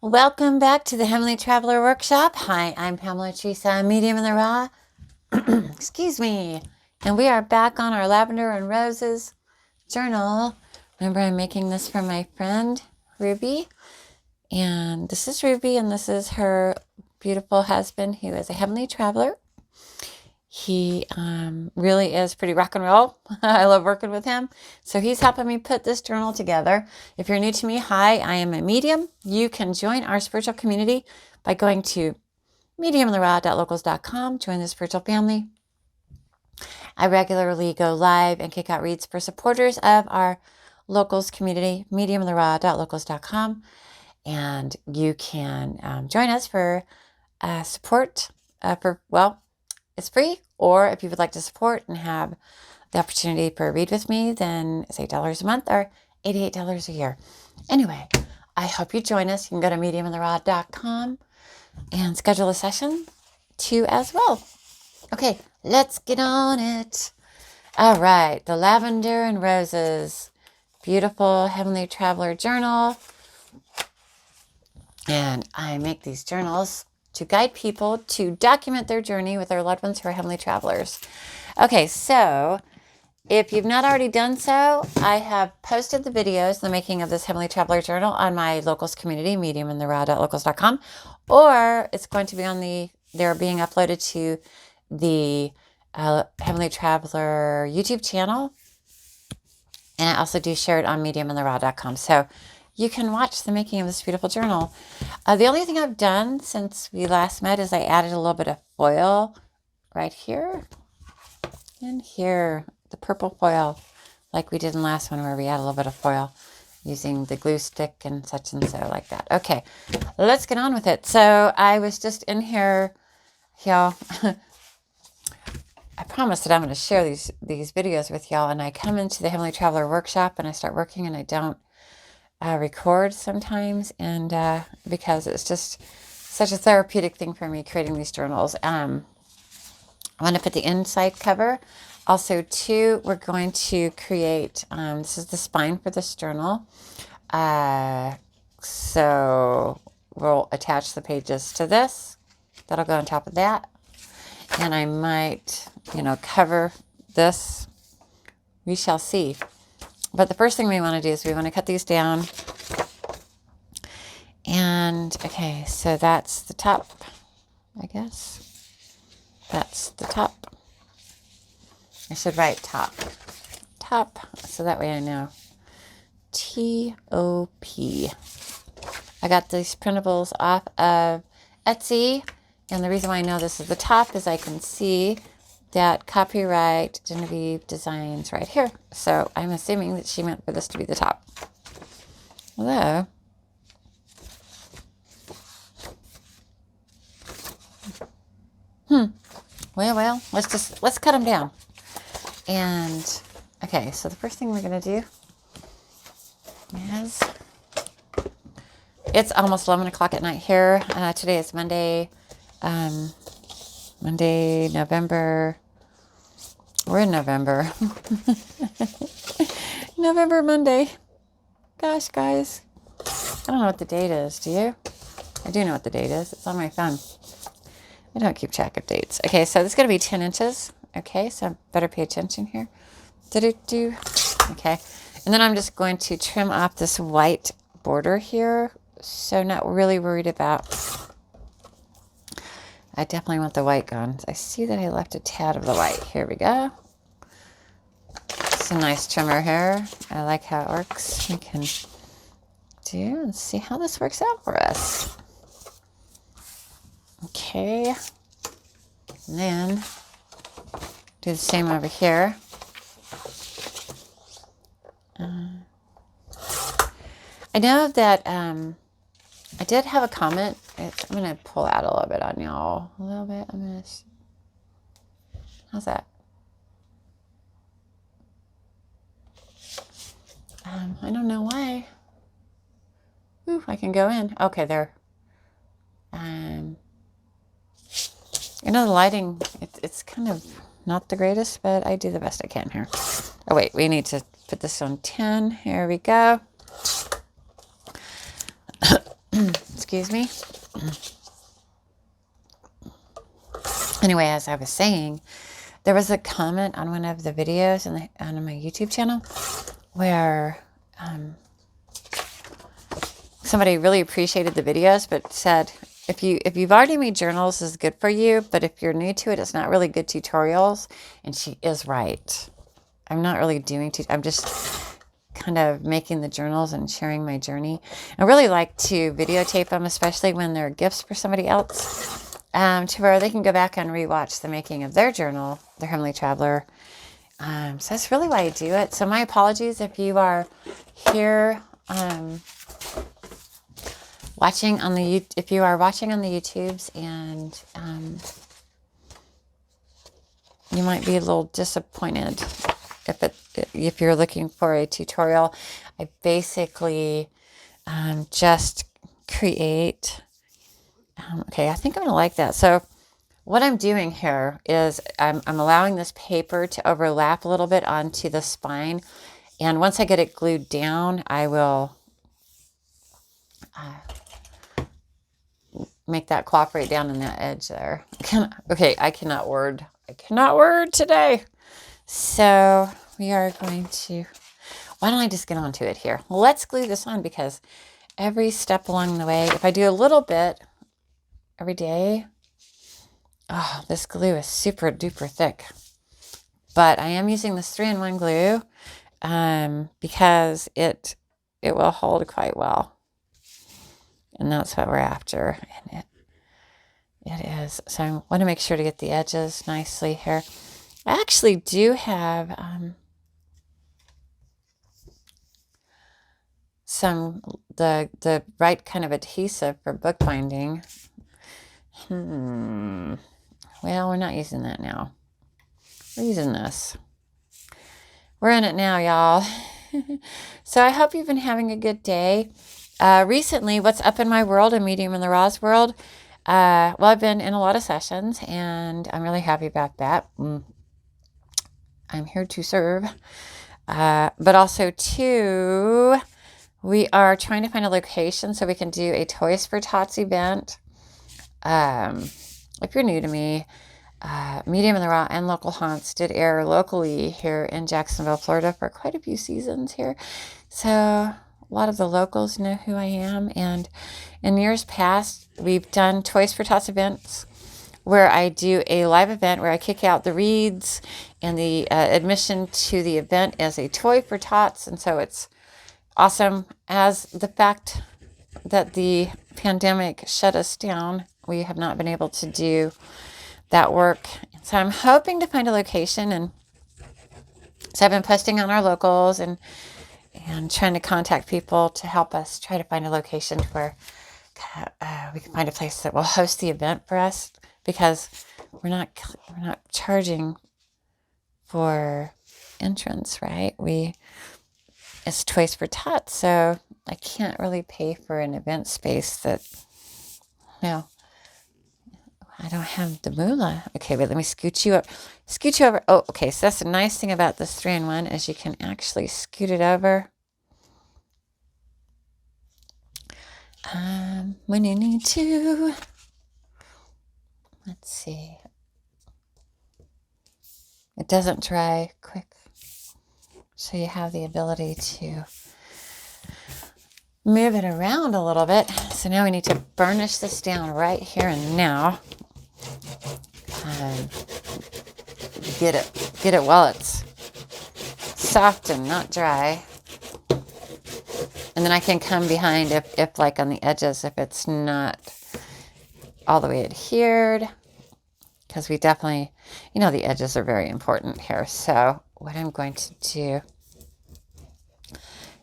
Welcome back to the Heavenly Traveler Workshop. Hi, I'm Pamela Theresa Medium in the Raw. Excuse me. And we are back on our Lavender and Roses journal. Remember, I'm making this for my friend, Ruby. And this is Ruby, and this is her beautiful husband, who is a Heavenly Traveler. He really is pretty rock and roll. I love working with him. So he's helping me put this journal together. If you're new to me, hi, I am a medium. You can join our spiritual community by going to mediumintheraw.locals.com. Join the spiritual family. I regularly go live and kick out reads for supporters of our locals community, mediumintheraw.locals.com. And you can join us for support it's free, or if you would like to support and have the opportunity for a read with me, then it's $8 a month or $88 a year. Anyway, I hope you join us. You can go to mediumintheraw.com and schedule a session too as well. Okay, let's get on it. All right, the Lavender and Roses, beautiful Heavenly Traveler journal. And I make these journals to guide people to document their journey with their loved ones who are Heavenly Travelers. Okay, so if you've not already done so, I have posted the videos, the making of this Heavenly Traveler journal on my locals community, mediumintheraw.locals.com, or it's going to be they're being uploaded to the Heavenly Traveler YouTube channel. And I also do share it on mediumintheraw.com. So you can watch the making of this beautiful journal. The only thing I've done since we last met is I added a little bit of foil right here and here, the purple foil, like we did in the last one where we add a little bit of foil using the glue stick and such and so like that. Okay, let's get on with it. So I was just in here, y'all. I promise that I'm going to share these videos with y'all, and I come into the Heavenly Traveler Workshop and I start working and I don't record sometimes, and because it's just such a therapeutic thing for me creating these journals. I want to put the inside cover. Also, too, we're going to create, this is the spine for this journal. So we'll attach the pages to this. That'll go on top of that. And I might, cover this. We shall see. But the first thing we want to do is we want to cut these down. And, okay, so that's the top, I guess. That's the top. I should write top. Top, so that way I know. T-O-P. I got these printables off of Etsy. And the reason why I know this is the top is I can see that copyright Genevieve Designs right here. So I'm assuming that she meant for this to be the top. Although, well, let's cut them down. And, okay, so the first thing we're going to do is, it's almost 11 o'clock at night here. Today is Monday, November. We're in November. November, Monday. Gosh, guys. I don't know what the date is. Do you? I do know what the date is. It's on my phone. I don't keep track of dates. Okay, so this is going to be 10 inches. Okay, so I better pay attention here. Do-do-do. Okay, and then I'm just going to trim off this white border here. So not really worried about... I definitely want the white gone. I see that I left a tad of the white. Here we go. It's a nice trimmer here. I like how it works. We can do and see how this works out for us. Okay. And then do the same over here. I know that I did have a comment. I'm going to pull out a little bit on y'all. A little bit. How's that? I don't know why. Ooh, I can go in. Okay, there. I know the lighting, it's kind of not the greatest, but I do the best I can here. Oh, wait, we need to put this on 10. Here we go. It's excuse me. Anyway, as I was saying, there was a comment on one of the videos on my YouTube channel where somebody really appreciated the videos, but said, if you've already made journals, this is good for you, but if you're new to it, it's not really good tutorials. And she is right. I'm not really doing I'm just kind of making the journals and sharing my journey. I really like to videotape them, especially when they're gifts for somebody else, to where they can go back and rewatch the making of their journal, their Heavenly Traveler. So that's really why I do it. So my apologies if you are here watching on the YouTubes, and you might be a little disappointed if you're looking for a tutorial. I basically just create. Okay, I think I'm gonna like that. So what I'm doing here is I'm allowing this paper to overlap a little bit onto the spine, and once I get it glued down, I will make that cooperate down in that edge there. Okay, I cannot word today. So we are going to, why don't I just get onto it here? Let's glue this on, because every step along the way, if I do a little bit every day, oh, this glue is super duper thick. But I am using this 3-in-1 glue because it will hold quite well. And that's what we're after. And it is. So I want to make sure to get the edges nicely here. I actually do have the right kind of adhesive for bookbinding. Well, we're not using that now. We're using this. We're in it now, y'all. So I hope you've been having a good day. Recently, what's up in my world, a medium in the Roz world? Well, I've been in a lot of sessions, and I'm really happy about that. I'm here to serve. But also, too, we are trying to find a location so we can do a Toys for Tots event. If you're new to me, Medium in the Raw and Local Haunts did air locally here in Jacksonville, Florida for quite a few seasons here. So a lot of the locals know who I am. And in years past, we've done Toys for Tots events where I do a live event where I kick out the reads, and the admission to the event as a toy for tots. And so it's awesome. As the fact that the pandemic shut us down, we have not been able to do that work. So I'm hoping to find a location, and so I've been posting on our locals and trying to contact people to help us try to find a location where we can find a place that will host the event for us, because we're not charging for entrance, right? It's Toys for Tots, so I can't really pay for an event space that, no, I don't have the moolah. Okay, but let me scoot you over. Oh, okay, so that's the nice thing about this 3-in-1 is you can actually scoot it over when you need to. Let's see. It doesn't dry quick, so you have the ability to move it around a little bit. So now we need to burnish this down right here and now. Get it while it's soft and not dry. And then I can come behind if like on the edges, if it's not all the way adhered, because we definitely, the edges are very important here. So what I'm going to do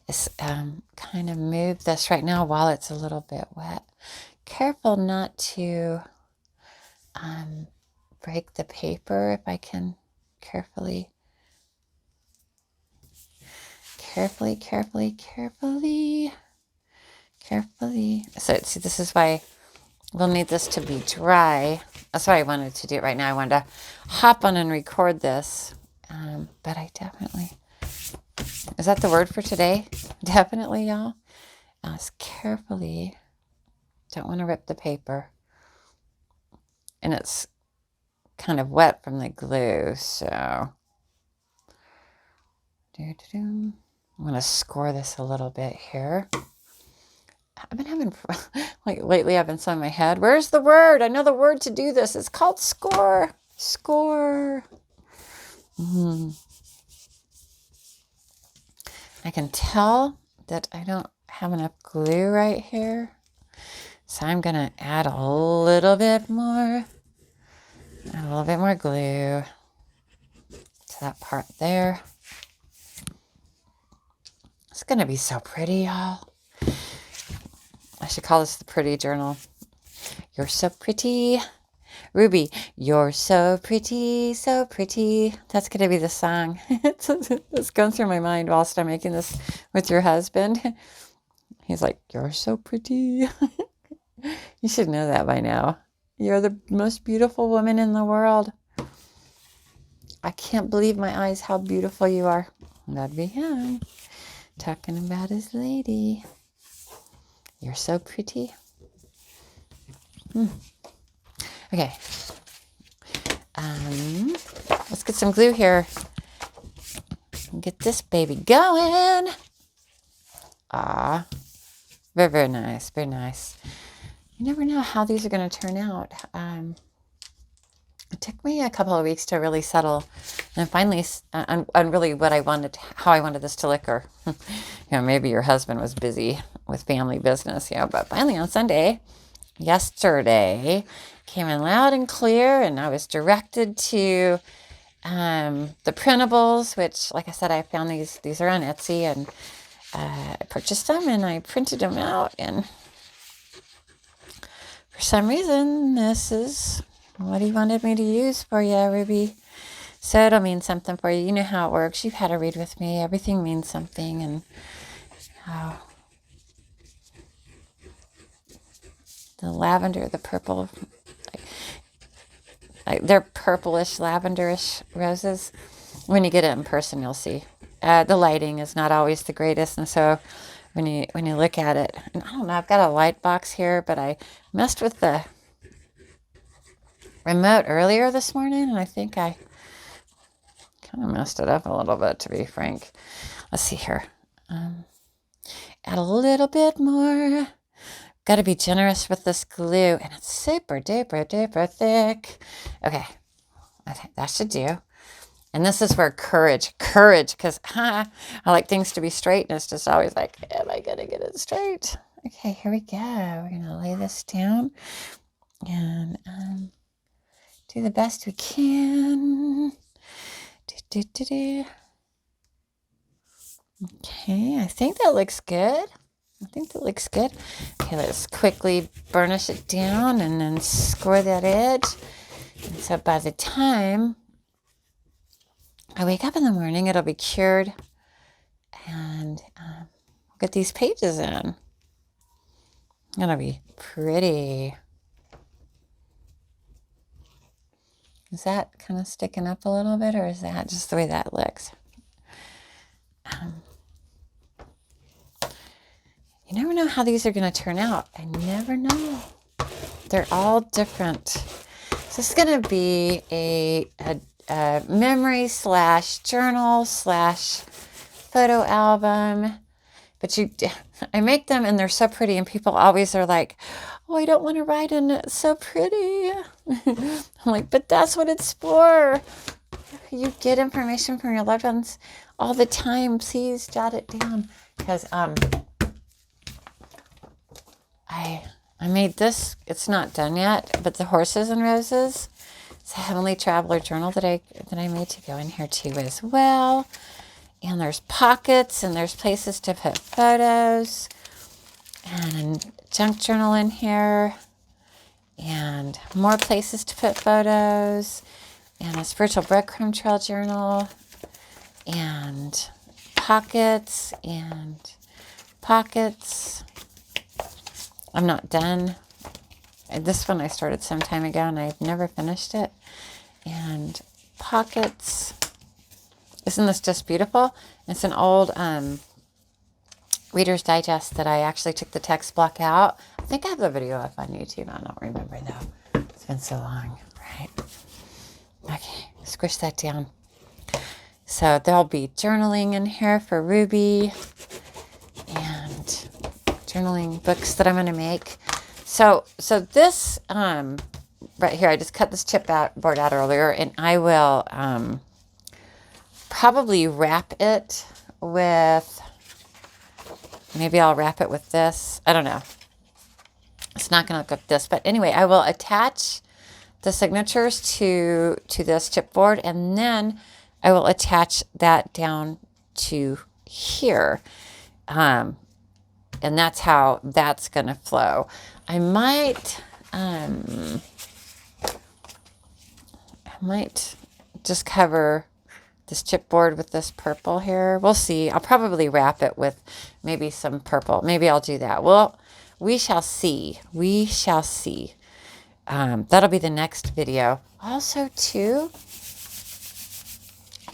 is kind of move this right now while it's a little bit wet. Careful not to break the paper. If I can carefully. So see, this is why we'll need this to be dry. That's why I wanted to do it right now. I wanted to hop on and record this. But I definitely, is that the word for today? Definitely, y'all. Let's carefully Don't want to rip the paper. And it's kind of wet from the glue, so I'm going to score this a little bit here. I've been having, like lately I've been saying in my head, where's the word? I know the word to do this. It's called score. Score. I can tell that I don't have enough glue right here. So I'm going to add a little bit more. Add a little bit more glue to that part there. It's going to be so pretty, y'all. I should call this the pretty journal. You're so pretty. Ruby, you're so pretty, so pretty. That's going to be the song. It's going through my mind whilst I'm making this with your husband. He's like, you're so pretty. You should know that by now. You're the most beautiful woman in the world. I can't believe my eyes how beautiful you are. That'd be him talking about his lady. You're so pretty. Okay. Let's get some glue here and get this baby going. Very, very nice. Very nice. You never know how these are going to turn out. It took me a couple of weeks to really settle and finally on really what I wanted, how I wanted this to look. Or, maybe your husband was busy with family business, but finally on Sunday, yesterday, came in loud and clear, and I was directed to the printables, which, like I said, I found these are on Etsy, and I purchased them and I printed them out, and for some reason, this is what he wanted me to use for you, Ruby. So it'll mean something for you. You know how it works. You've had to read with me. Everything means something, and the lavender, the purple, like they're purplish, lavenderish roses. When you get it in person, you'll see. The lighting is not always the greatest, and so when you look at it, and I don't know, I've got a light box here, but I messed with the remote earlier this morning, and I think I kind of messed it up a little bit, to be frank. Let's see here. Add a little bit more. Got to be generous with this glue, and it's super duper duper thick. Okay, I think that should do. And this is where courage, because I like things to be straight, and it's just always like, am I going to get it straight? Okay, here we go. We're going to lay this down and do the best we can. Okay, I think that looks good. Okay, let's quickly burnish it down and then score that edge. And so by the time I wake up in the morning, it'll be cured, and we'll get these pages in. It'll be pretty. Is that kind of sticking up a little bit, or is that just the way that looks? You never know how these are going to turn out. I never know. They're all different. So this is going to be a memory / journal / photo album. But I make them, and they're so pretty, and people always are like, oh, I don't want to write in it. It's so pretty. I'm like, but that's what it's for. You get information from your loved ones all the time. Please jot it down. Because I made this. It's not done yet, but the Horses and Roses. It's a Heavenly Traveler journal that I made to go in here too as well. And there's pockets, and there's places to put photos, and junk journal in here, and more places to put photos, and a spiritual breadcrumb trail journal, and pockets, I'm not done. This one I started some time ago, and I've never finished it. And pockets. Isn't this just beautiful? It's an old Reader's Digest that I actually took the text block out. think I have the video up on YouTube. I don't remember though. It's been so long, right? Okay, squish that down. So there'll be journaling in here for Ruby and journaling books that I'm going to make. So this right here, I just cut this board out earlier, and I will probably wrap it with, maybe I'll wrap it with this. I don't know. It's not going to look like this, but anyway, I will attach the signatures to this chipboard, and then I will attach that down to here. And that's how that's going to flow. I might just cover this chipboard with this purple here. We'll see. I'll probably wrap it with maybe some purple. Maybe I'll do that. Well, we shall see. We shall see. That'll be the next video. Also, too,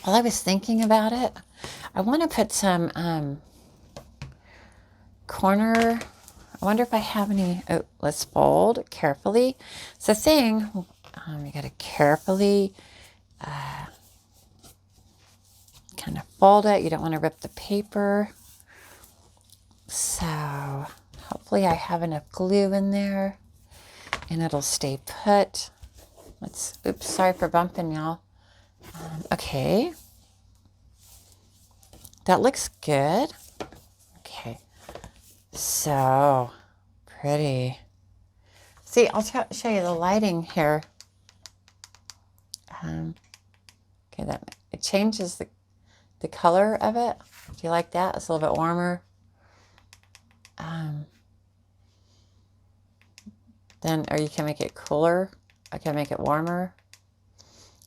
while I was thinking about it, I want to put some corner. I wonder if I have any. Oh, let's fold carefully. It's the thing. You got to carefully kind of fold it. You don't want to rip the paper. So hopefully I have enough glue in there and it'll stay put. Oops, sorry for bumping y'all. Okay. That looks good. Okay. So pretty. See, I'll show you the lighting here. Okay, that it changes the color of it. Do you like that? It's a little bit warmer. Or you can make it cooler. I can make it warmer.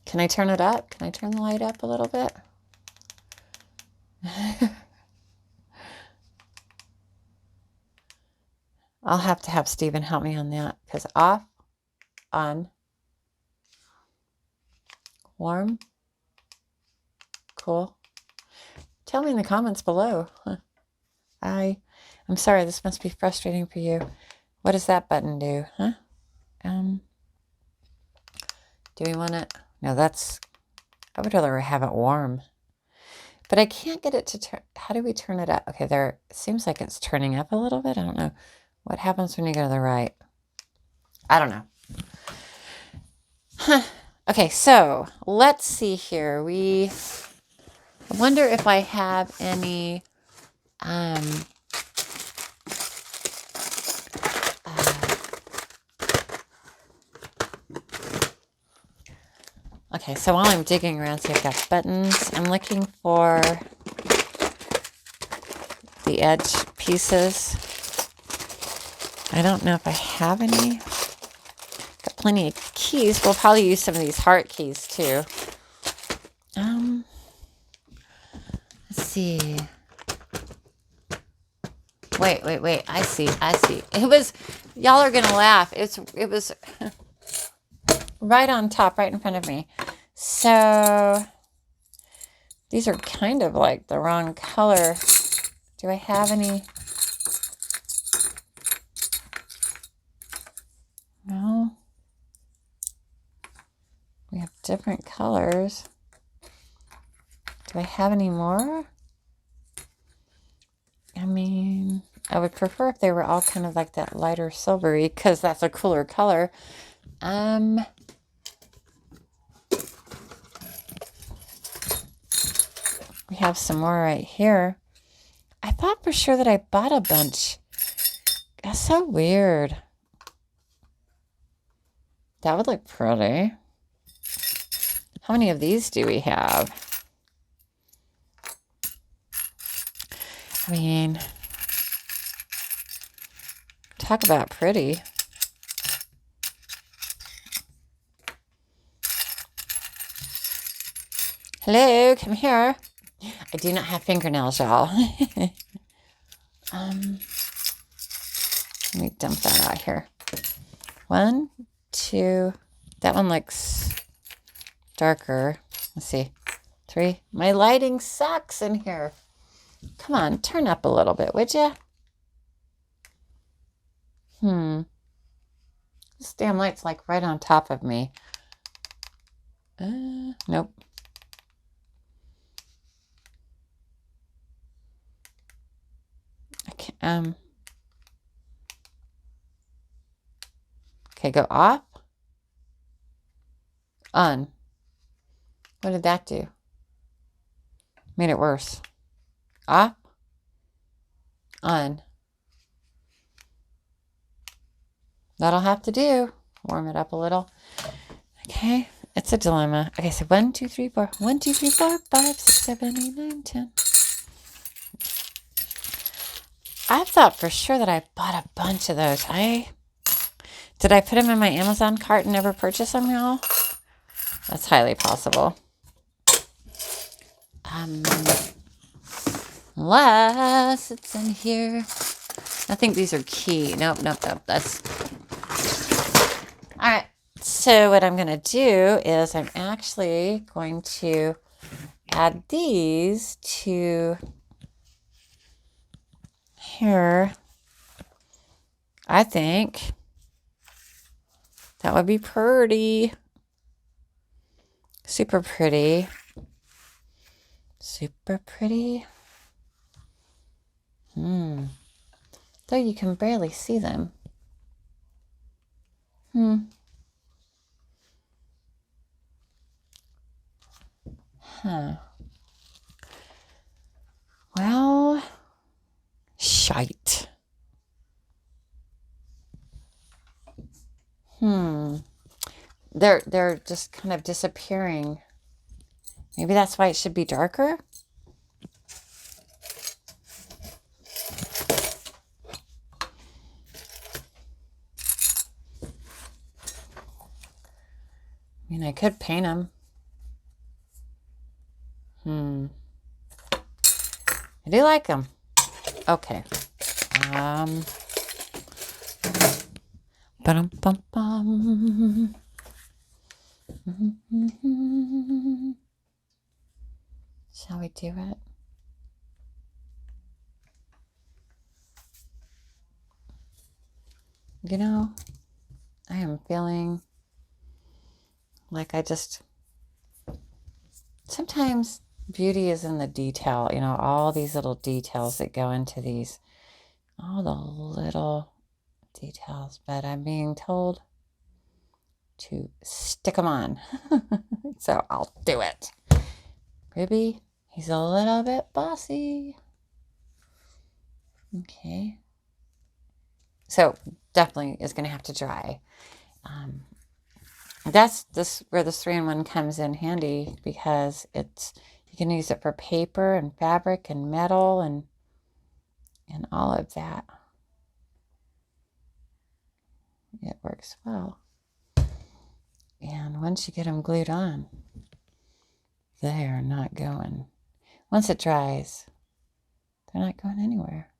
Can I turn it up? Can I turn the light up a little bit? I'll have to have Stephen help me on that, because off, on, warm, cool. Tell me in the comments below. I'm sorry, this must be frustrating for you. What does that button do? Huh? Do we want it? No, I would rather have it warm. But I can't get it to turn. How do we turn it up? Okay, it seems like it's turning up a little bit. I don't know. What happens when you go to the right? I don't know. Huh. Okay, so let's see here. I wonder if I have any okay, so while I'm digging around, see, I've got buttons. I'm looking for the edge pieces. I don't know if I have any. Got plenty of keys. We'll probably use some of these heart keys too. Let's see. Wait. I see. It was, y'all are gonna laugh. It was right on top, right in front of me. So these are kind of like the wrong color. Do I have any? No. We have different colors. Do I have any more? I mean, I would prefer if they were all kind of like that lighter silvery, because that's a cooler color. We have some more right here. I thought for sure that I bought a bunch. That's so weird. That would look pretty. How many of these do we have? I mean, talk about pretty. Hello, come here. I do not have fingernails, y'all. Let me dump that out here. 1, 2. That one looks darker. Let's see. 3. My lighting sucks in here. Come on, turn up a little bit, would you? This damn light's like right on top of me. Nope. I can't, okay, go off. On. What did that do? Made it worse. Off. On. That'll have to do. Warm it up a little. Okay. It's a dilemma. Okay, so 1, 2, 3, 4. 1, 2, 3, 4, 5, 6, 7, 8, 9, 10. I thought for sure that I bought a bunch of those. Did I put them in my Amazon cart and never purchase them, y'all? That's highly possible. Unless it's in here. I think these are key. Nope. That's... All right. So what I'm going to do is I'm actually going to add these to here. I think that would be pretty. Super pretty. Super pretty. Though you can barely see them. Well, shite. They're just kind of disappearing. Maybe that's why it should be darker. I mean, I could paint them. I do like them. Okay. Ba-dum-bum-bum. Shall we do it? You know, I am feeling like sometimes beauty is in the detail, you know, all these little details that go into these, all the little details, but I'm being told to stick them on. So I'll do it. Ruby, he's a little bit bossy. Okay. So definitely is going to have to dry. That's where this 3-in-1 comes in handy, because you can use it for paper and fabric and metal and all of that. It works well. And once you get them glued on, they are not going. Once it dries, they're not going anywhere.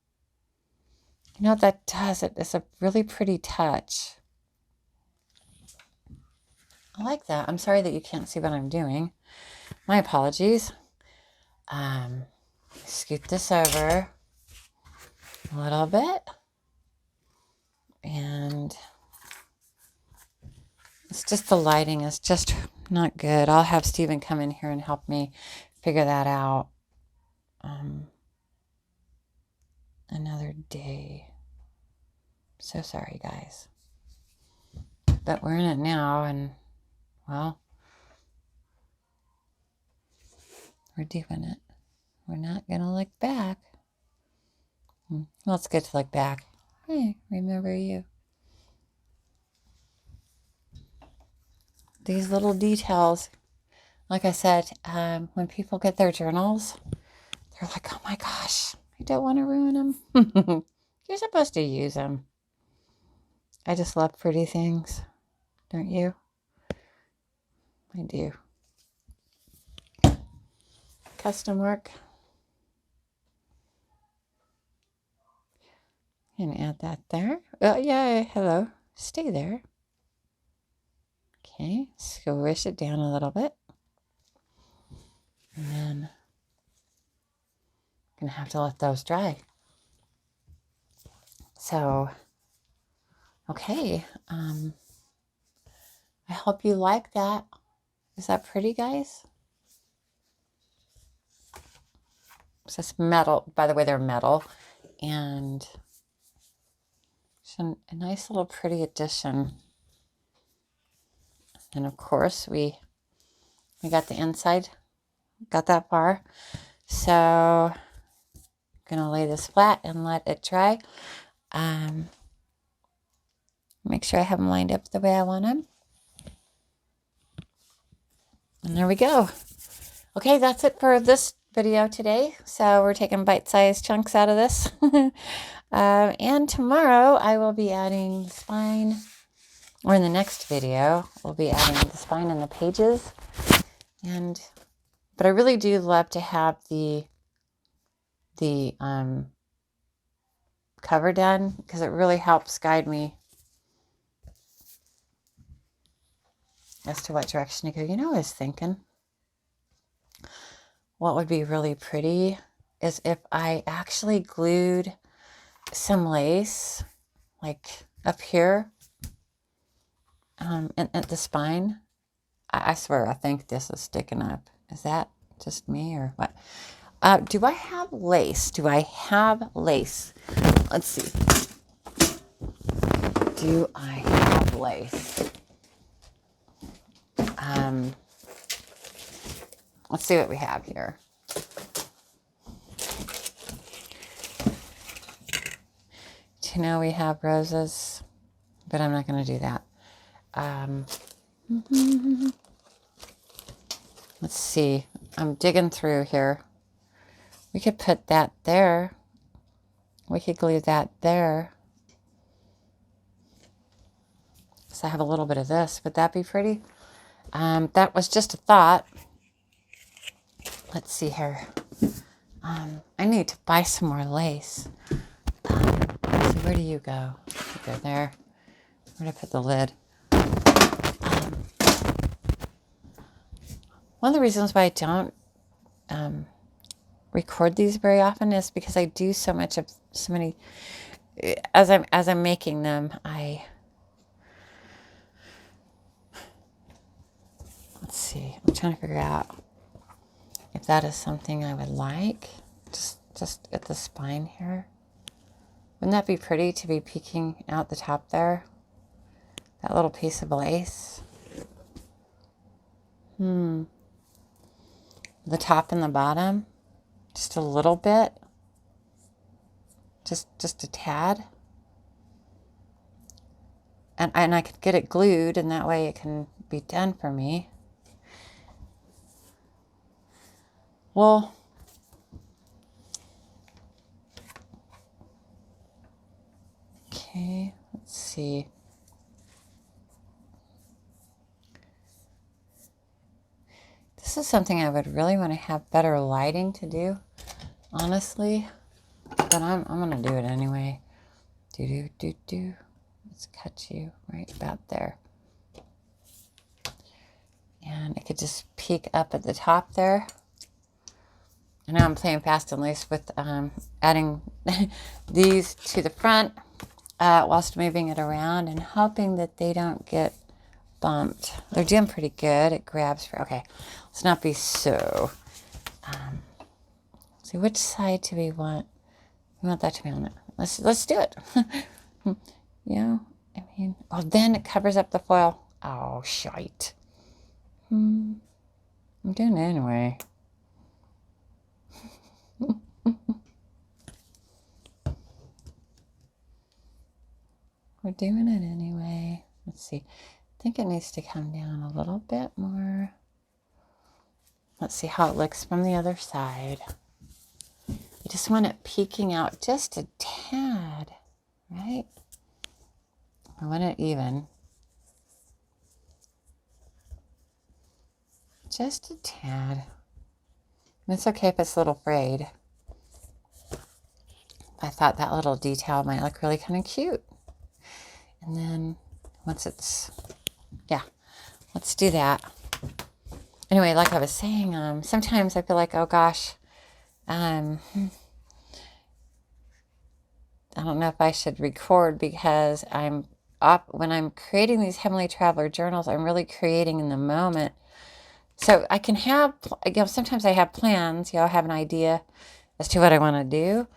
You know what that does? It's a really pretty touch. I like that. I'm sorry that you can't see what I'm doing. My apologies. Scoot this over a little bit. And it's just the lighting is just not good. I'll have Stephen come in here and help me figure that out another day. So sorry, guys. But we're in it now, and, well, we're doing it. We're not going to look back. Well, it's good to look back. Hey, remember you. These little details, like I said, when people get their journals, they're like, oh my gosh, I don't want to ruin them. You're supposed to use them. I just love pretty things. Don't you? I do. Custom work. And add that there. Oh, yeah, hello. Stay there. Okay, squish it down a little bit. And then I'm going to have to let those dry. So Okay. I hope you like that. Is that pretty, guys? It's just metal. By the way, they're metal. And it's a nice little pretty addition. And of course, we got the inside. Got that far. So I'm going to lay this flat and let it dry. Make sure I have them lined up the way I want them. And there we go. Okay, that's it for this video today. So we're taking bite-sized chunks out of this. And tomorrow I will be adding the spine, or in the next video, we'll be adding the spine and the pages. But I really do love to have the cover done, because it really helps guide me as to what direction to go. You know, I was thinking what would be really pretty is if I actually glued some lace, like up here, and at the spine. I swear, I think this is sticking up. Is that just me or what? Do I have lace? Do I have lace? Let's see. Do I have lace? Let's see what we have here. You know, we have roses, but I'm not going to do that. Let's see. I'm digging through here. We could put that there. We could glue that there. So I have a little bit of this. Would that be pretty? That was just a thought. Let's see here. I need to buy some more lace. So where do you go? You go there. Where did I put the lid? One of the reasons why I don't record these very often is because I do so many. As I'm making them, let's see. I'm trying to figure out if that is something I would like. Just at the spine here. Wouldn't that be pretty to be peeking out the top there? That little piece of lace. The top and the bottom. Just a little bit. Just a tad. And I could get it glued, and that way it can be done for me. Well, okay, let's see. This is something I would really want to have better lighting to do, honestly. But I'm going to do it anyway. Do. Let's cut you right about there. And I could just peek up at the top there. I know I'm playing fast and loose with adding these to the front whilst moving it around and hoping that they don't get bumped. They're doing pretty good. It grabs for, okay, let's not be so. See, which side do we want? We want that to be on it. Let's do it. Yeah, I mean, oh, then it covers up the foil. Oh, shite. I'm doing it anyway. We're doing it anyway. Let's see. I think it needs to come down a little bit more. Let's see how it looks from the other side. You just want it peeking out just a tad, right? I want it even. Just a tad. And it's okay if it's a little frayed. I thought that little detail might look really kind of cute. And then once it's, yeah, let's do that. Anyway, like I was saying, sometimes I feel like, oh gosh, I don't know if I should record because I'm when I'm creating these Heavenly Traveler journals, I'm really creating in the moment. So I can have, sometimes I have plans, I have an idea as to what I want to do.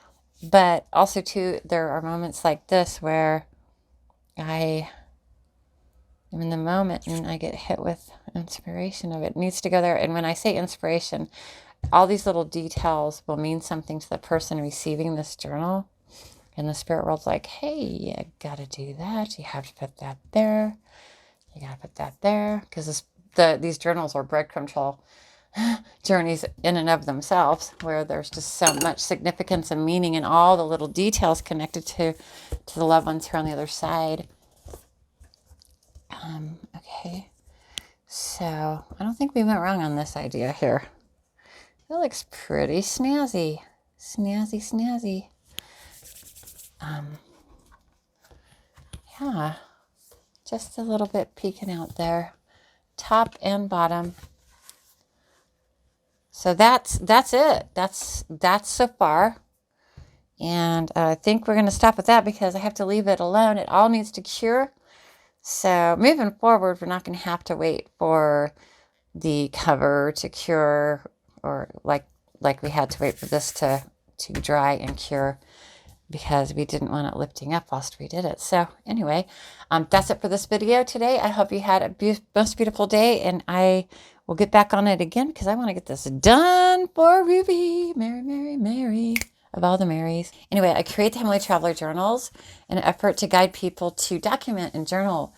But also, too, there are moments like this where I am in the moment and I get hit with inspiration of it. It needs to go there. And when I say inspiration, all these little details will mean something to the person receiving this journal. And the spirit world's like, hey, you got to do that. You have to put that there. You got to put that there. Because these journals are breadcrumb trail journeys in and of themselves, where there's just so much significance and meaning in all the little details connected to the loved ones here on the other side. Okay. So I don't think we went wrong on this idea here. It looks pretty snazzy. Snazzy, snazzy. Yeah, just a little bit peeking out there, top and bottom. So that's it. That's so far. And I think we're going to stop with that because I have to leave it alone. It all needs to cure. So moving forward, we're not going to have to wait for the cover to cure, or like we had to wait for this to dry and cure, because we didn't want it lifting up whilst we did it. So anyway, that's it for this video today. I hope you had a most beautiful day, and I will get back on it again because I want to get this done for Ruby. Mary, Mary, Mary of all the Marys. Anyway, I create the Heavenly Traveler journals in an effort to guide people to document and journal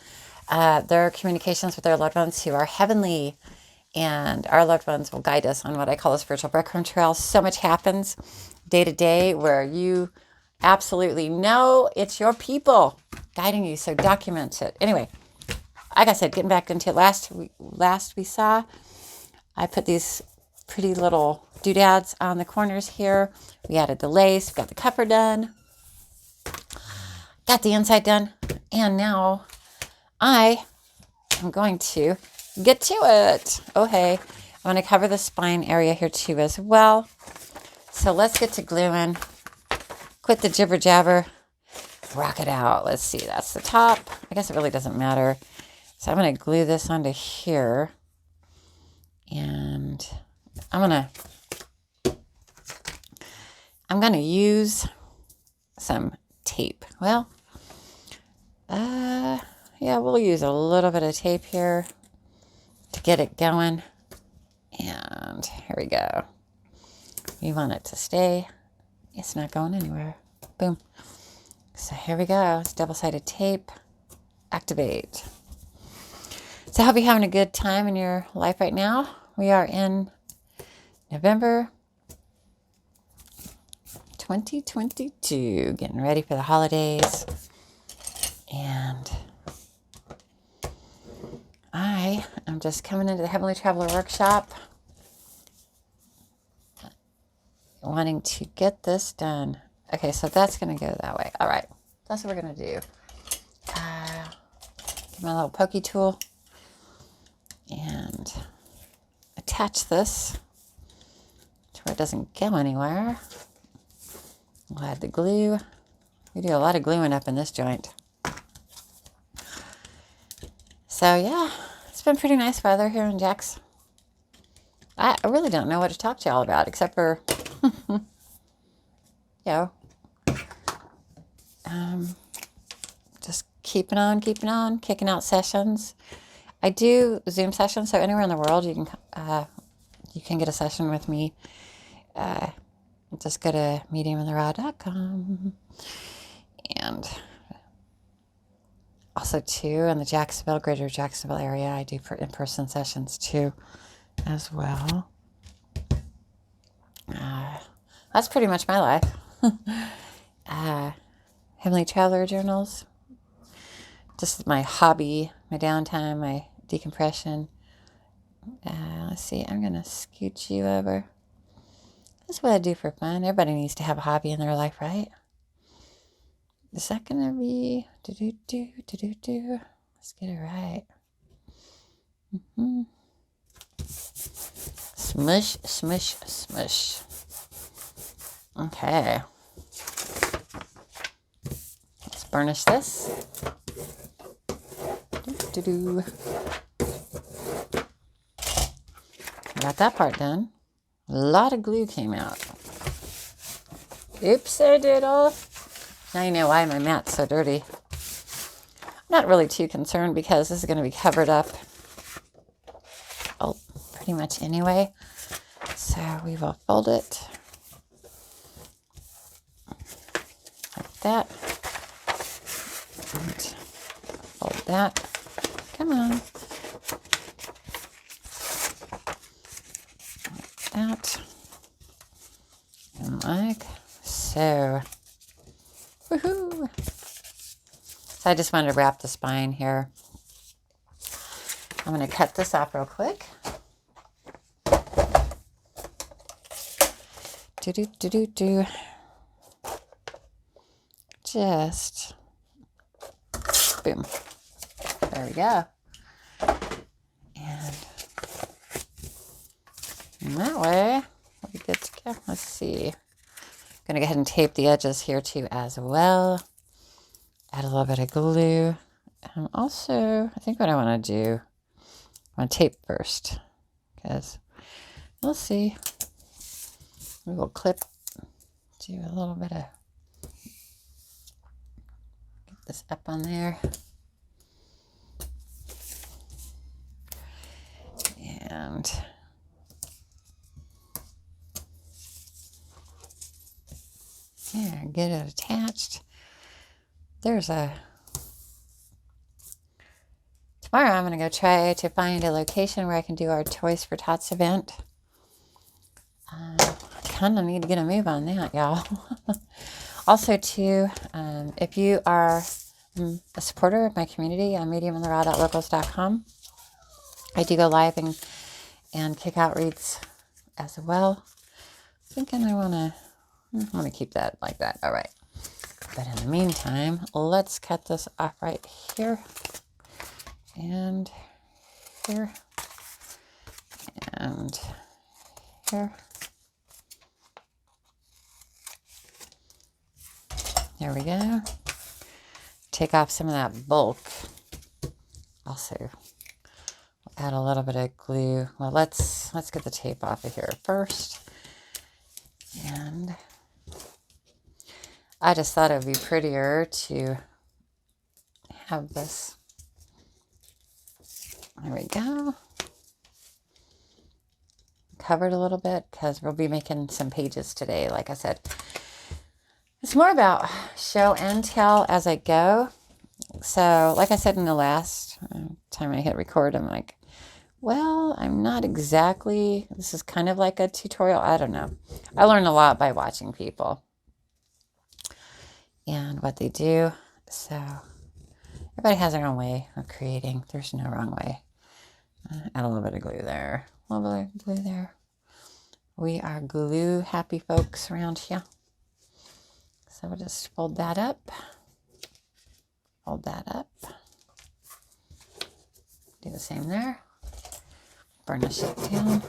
their communications with their loved ones who are heavenly. And our loved ones will guide us on what I call a spiritual breadcrumb trail. So much happens day to day where you absolutely know it's your people guiding you. So document it. Anyway, like I said, getting back into last we saw, I put these pretty little doodads on the corners here. We added the lace. We got the cover done. Got the inside done. And now I am going to get to it. Oh, hey. I'm going to cover the spine area here too as well. So let's get to gluing. Quit the jibber jabber. Rock it out. Let's see. That's the top. I guess it really doesn't matter. So I'm going to glue this onto here. And I'm going to use some tape. Well, yeah, we'll use a little bit of tape here to get it going. And here we go. We want it to stay. It's not going anywhere. Boom. So here we go. It's double-sided tape. Activate. So I hope you're having a good time in your life right now. We are in November 2022. Getting ready for the holidays. And I am just coming into the Heavenly Traveler Workshop, wanting to get this done. Okay, so that's going to go that way. All right, that's what we're going to do. Get my little pokey tool and attach this to where it doesn't go anywhere. We'll add the glue. We do a lot of gluing up in this joint. So yeah, it's been pretty nice weather here in Jax. I really don't know what to talk to y'all about, except for, just keeping on, kicking out sessions. I do Zoom sessions, so anywhere in the world you can get a session with me. Just go to mediumintheraw.com. And also, too, in the greater Jacksonville area, I do in-person sessions, too, as well. That's pretty much my life. Heavenly Traveler journals. Just my hobby, my downtime, my decompression. Let's see, I'm going to scoot you over. That's what I do for fun. Everybody needs to have a hobby in their life, right? Is that going to be do-do-do? Let's get it right. Smush, smush, smush. Okay. Let's burnish this. Do-do-do. Got that part done. A lot of glue came out. Oops, I did all. Now you know why my mat's so dirty. I'm not really too concerned because this is going to be covered up pretty much anyway. So we will fold it like that. And fold that. Come on. Like that. And like so. Woohoo! So I just wanted to wrap the spine here. I'm going to cut this off real quick. Do. Just boom. There we go. And that way, we get to go. Let's see. I'm going to go ahead and tape the edges here too as well. Add a little bit of glue. Also, I think what I want to do, I want to tape first because we'll see. We will clip, do a little bit of, get this up on there. And yeah, get it attached. Tomorrow I'm going to go try to find a location where I can do our Toys for Tots event. I kind of need to get a move on that, y'all. Also, too, if you are a supporter of my community on mediumintheraw.locals.com, I do go live and kick out reads as well. Thinking I want to keep that like that. All right. But in the meantime, let's cut this off right here and here and here. There we go. Take off some of that bulk. Also, we'll add a little bit of glue. Well, let's get the tape off of here first. And I just thought it would be prettier to have this. There we go. Covered a little bit because we'll be making some pages today, like I said. It's more about show and tell as I go. So, like I said in the last time I hit record, I'm like, well, I'm not exactly, this is kind of like a tutorial. I don't know. I learn a lot by watching people and what they do. So, everybody has their own way of creating. There's no wrong way. Add a little bit of glue there. A little bit of glue there. We are glue happy folks around here. So we'll just fold that up. Fold that up. Do the same there. Burnish it down.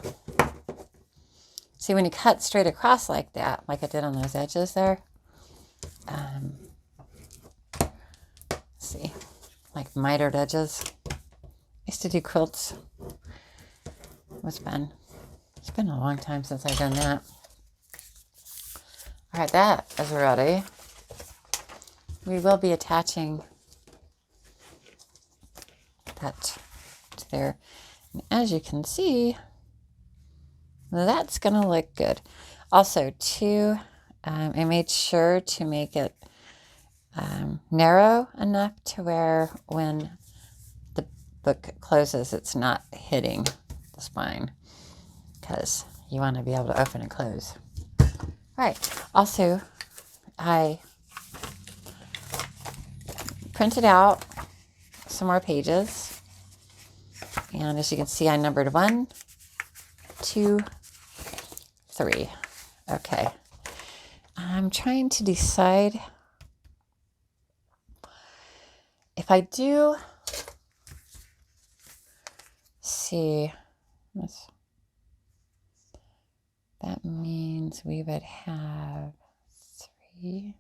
See, when you cut straight across like that, like I did on those edges there, let's see, like mitered edges. I used to do quilts. It was fun. It's been a long time since I've done that. All right, that is ready. We will be attaching that to there. And as you can see, that's going to look good. Also, too, I made sure to make it narrow enough to where when the book closes, it's not hitting the spine because you want to be able to open and close. All right. Also, I printed out some more pages. And as you can see, I numbered 1, 2, 3. Okay. I'm trying to decide if I do, see, that means we would have 3.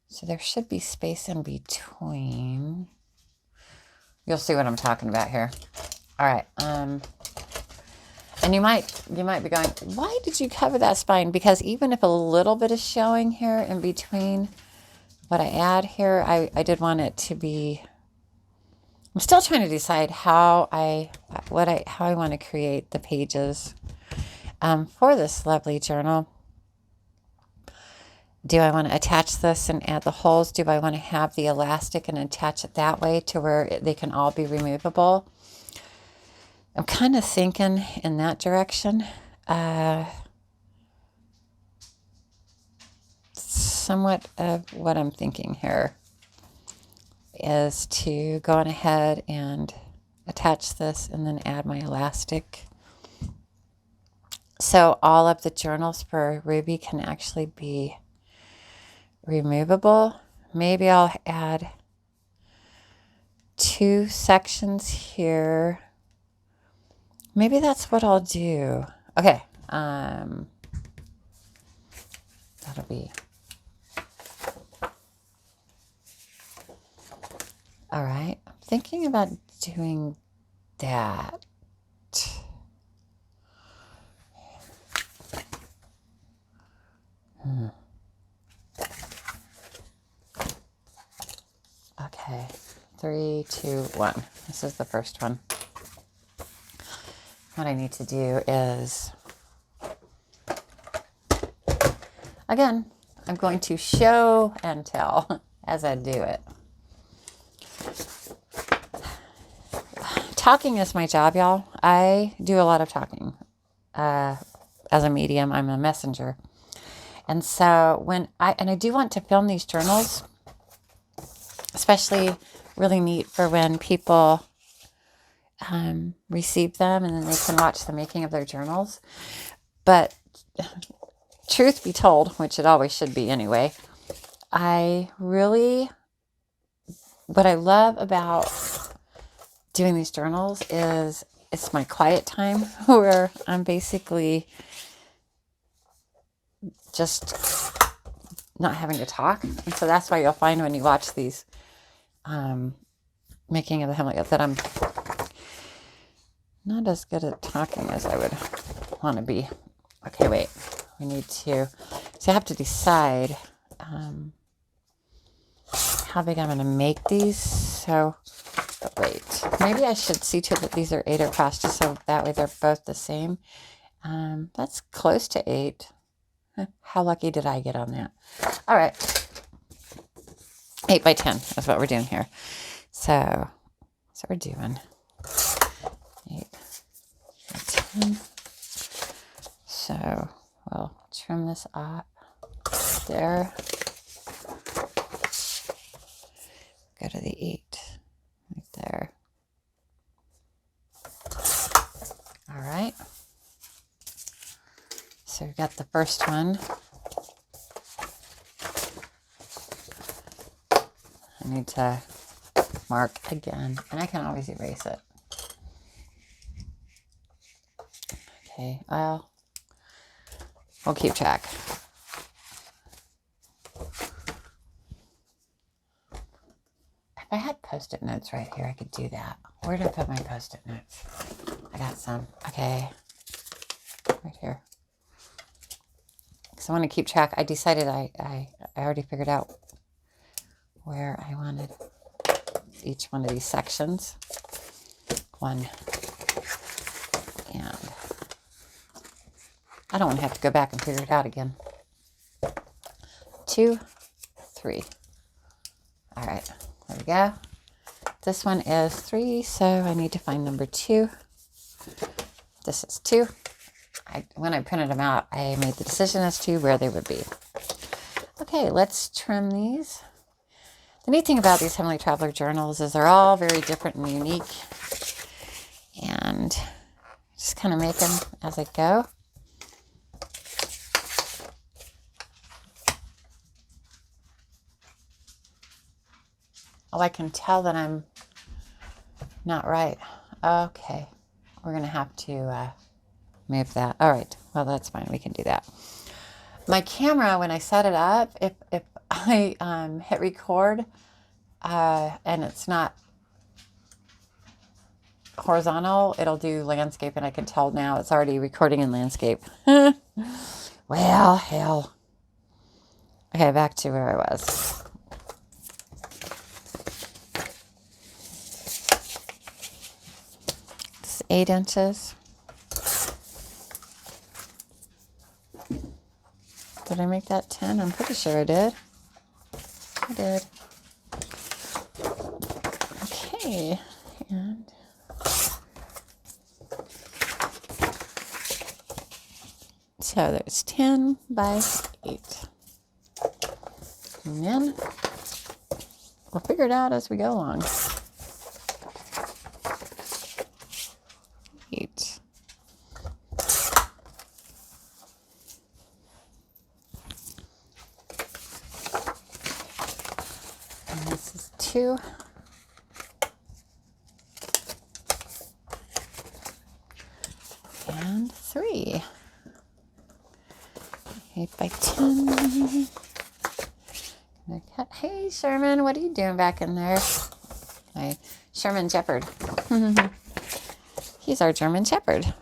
So there should be space in between. You'll see what I'm talking about here. All right. And you might be going, why did you cover that spine? Because even if a little bit is showing here in between what I add here, I did want it to be, I'm still trying to decide how I want to create the pages for this lovely journal. Do I want to attach this and add the holes? Do I want to have the elastic and attach it that way to where they can all be removable? I'm kind of thinking in that direction. Somewhat of what I'm thinking here is to go on ahead and attach this and then add my elastic. So all of the journals for Ruby can actually be removable. Maybe I'll add 2 sections here. Maybe that's what I'll do. Okay. That'll be. All right. I'm thinking about doing that. Okay. 3, 2, 1. This is the first one. What I need to do is, again, I'm going to show and tell as I do it. Talking is my job, y'all. I do a lot of talking. As a medium, I'm a messenger. And so I do want to film these journals, especially really neat for when people receive them and then they can watch the making of their journals. But truth be told, which it always should be anyway, what I love about doing these journals is it's my quiet time where I'm basically just not having to talk. And so that's why you'll find when you watch these making of the Handmade that I'm not as good at talking as I would want to be. Okay, wait. We need to, so I have to decide how big I'm going to make these. So, but wait, maybe I should see to that these are 8 across just so that way they're both the same. That's close to 8. How lucky did I get on that? All right. 8 by 10 is what we're doing here. So that's what we're doing. 8 by 10. So we'll trim this off there. Go to the 8 right there. All right. So we've got the first one. I need to mark again, and I can always erase it. Okay, we'll keep track. If I had Post-it notes right here, I could do that. Where did I put my Post-it notes? I got some. Okay, right here. So I want to keep track. I decided I already figured out where I wanted each one of these sections. 1, and I don't want to have to go back and figure it out again. 2, 3. All right, there we go. This one is 3, so I need to find number 2. This is 2. When I printed them out, I made the decision as to where they would be. Okay, let's trim these. The neat thing about these Handmade Traveler journals is they're all very different and unique. And just kind of make them as I go. Oh, I can tell that I'm not right. Okay, we're going to have to move that. All right, well, that's fine. We can do that. My camera, when I set it up, if I hit record and it's not horizontal, it'll do landscape, and I can tell now it's already recording in landscape. Well, hell. Okay, back to where I was. It's 8 inches. Did I make that 10? I'm pretty sure I did. I did. Okay, and so there's 10 by 8. And then we'll figure it out as we go along. 8. And this is 2. And 3. 8 by 10. Hey, Sherman, what are you doing back in there? Hi, Sherman Shepherd. He's our German Shepherd.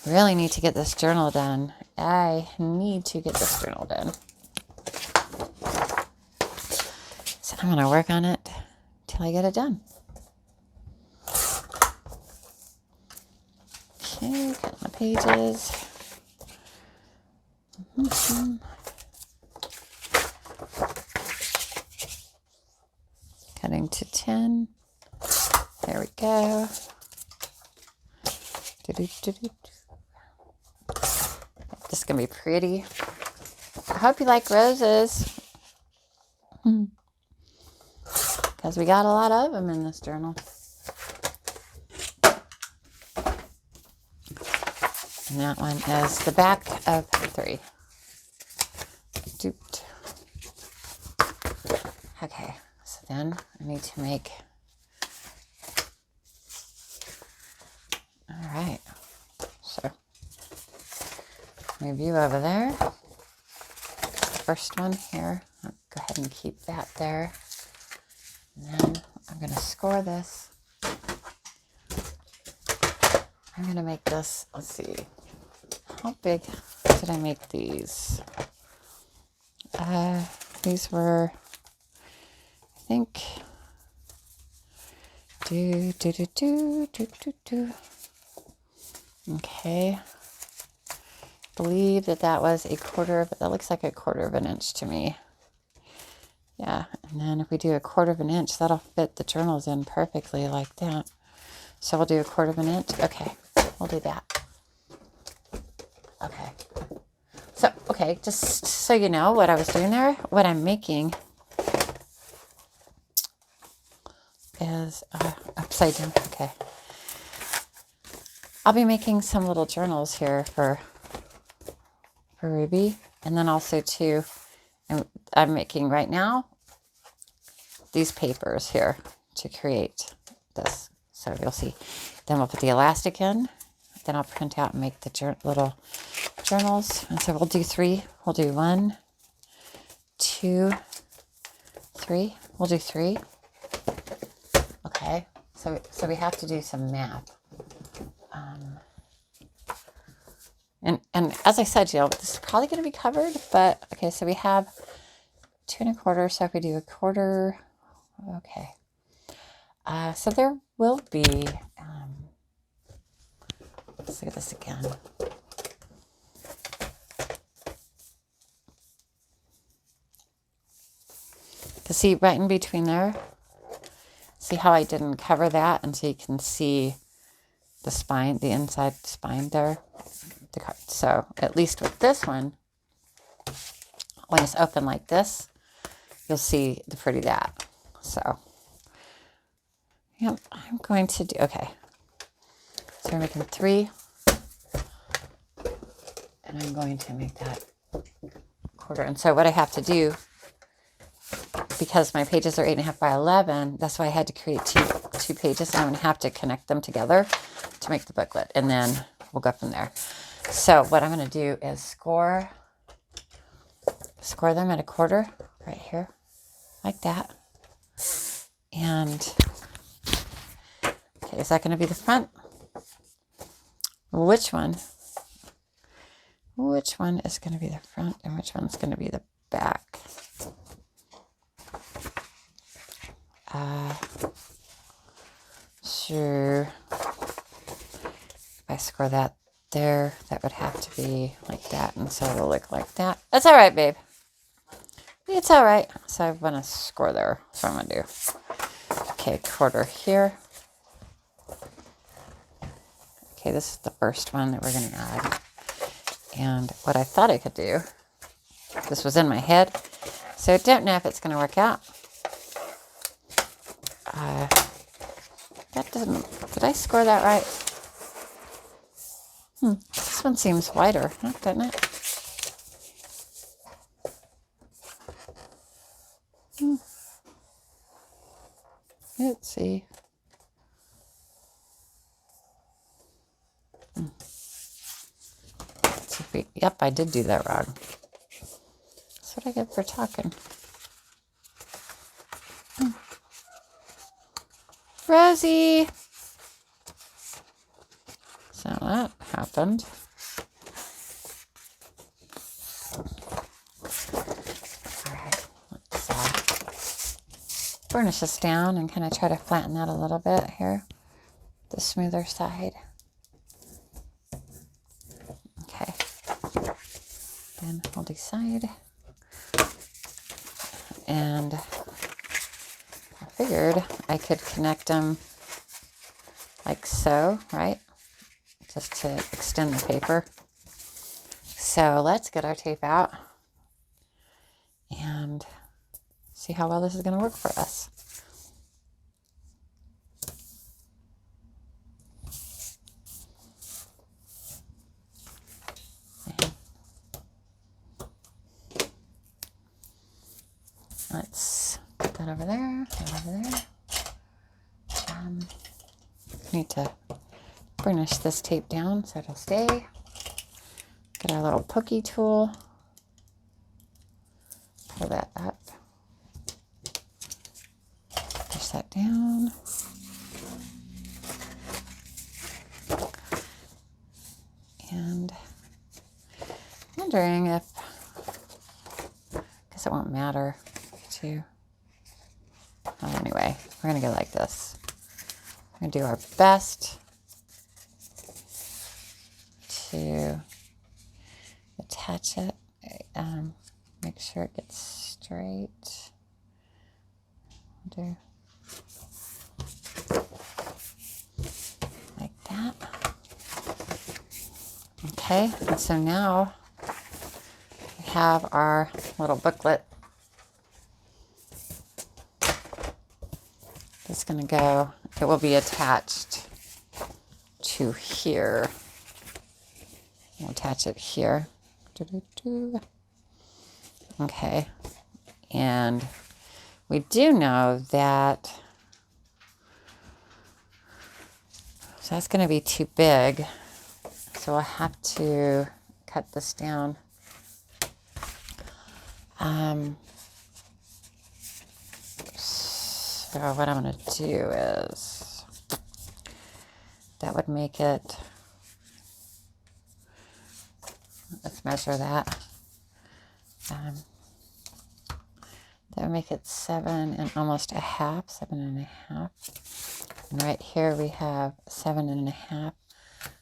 Really need to get this journal done. I need to get this journal done. So I'm going to work on it till I get it done. Okay, cut my pages. Cutting to 10. There we go. This is going to be pretty. I hope you like roses. Because we got a lot of them in this journal. And that one is the back of 3. Okay, so then I need to make, all right, so review over there. First one here, I'll go ahead and keep that there. And then I'm going to score this. I'm going to make this, let's see, how big did I make these? These were, I think, okay. Believe that was a quarter of, that looks like a quarter of an inch to me. Yeah, and then if we do a quarter of an inch, that'll fit the journals in perfectly like that. So we'll do a quarter of an inch. Okay, we'll do that. Okay. So, okay, just so you know what I was doing there, what I'm making is upside down. Okay. I'll be making some little journals here for Ruby. And then also too, I'm making right now these papers here to create this. So you'll see. Then we'll put the elastic in. Then I'll print out and make the little journals. And so we'll do 3. We'll do 1, 2, 3. We'll do 3. Okay. So we have to do some math. And as I said, you know, this is probably going to be covered. But okay, so we have 2 1/4. So if we do a quarter, okay. So there will be. Let's look at this again. To see right in between there, see how I didn't cover that, and so you can see the spine, the inside spine there. So at least with this one, when it's open like this, you'll see the pretty that. So yeah, I'm going to do, okay. So we're making 3. And I'm going to make that quarter. And so what I have to do, because my pages are 8.5 by 11, that's why I had to create two pages. And I'm going to have to connect them together to make the booklet. And then we'll go from there. So what I'm going to do is score them at a quarter right here, like that. And, okay, is that going to be the front? Which one? Which one is going to be the front and which one's going to be the back? Sure. If I score that there, that would have to be like that, and so it'll look like that. That's all right, babe. It's all right. So I want to score there. That's what I'm going to do. Okay, quarter here. Okay, this is the first one that we're going to add. And what I thought I could do, this was in my head, so I don't know if it's going to work out. That doesn't, did I score that right? This one seems wider, huh, doesn't it? Let's see. Let's see if we, yep, I did do that wrong. That's what I get for talking. Rosie! So that happened. Alright, let's burnish this down and kind of try to flatten that a little bit here. The smoother side. Okay. Then I'll decide. And I figured I could connect them like so, right? Just to extend the paper. So let's get our tape out and see how well this is going to work for us. Let's put that over there, that over there. Need to burnish this tape down so it'll stay. Get our little pokey tool. Pull that up. Push that down. And I'm wondering if, I guess it won't matter to, well, anyway, we're going to go like this. We're going to do our best to attach it. Make sure it gets straight. Do like that. Okay, and so now we have our little booklet. It's going to go, it will be attached to here. We'll attach it here. Okay, and we do know that, so that's going to be too big, so we'll have to cut this down. So what I'm going to do is, that would make it, let's measure that. That would make it 7 and almost a half, 7.5. And right here we have 7.5.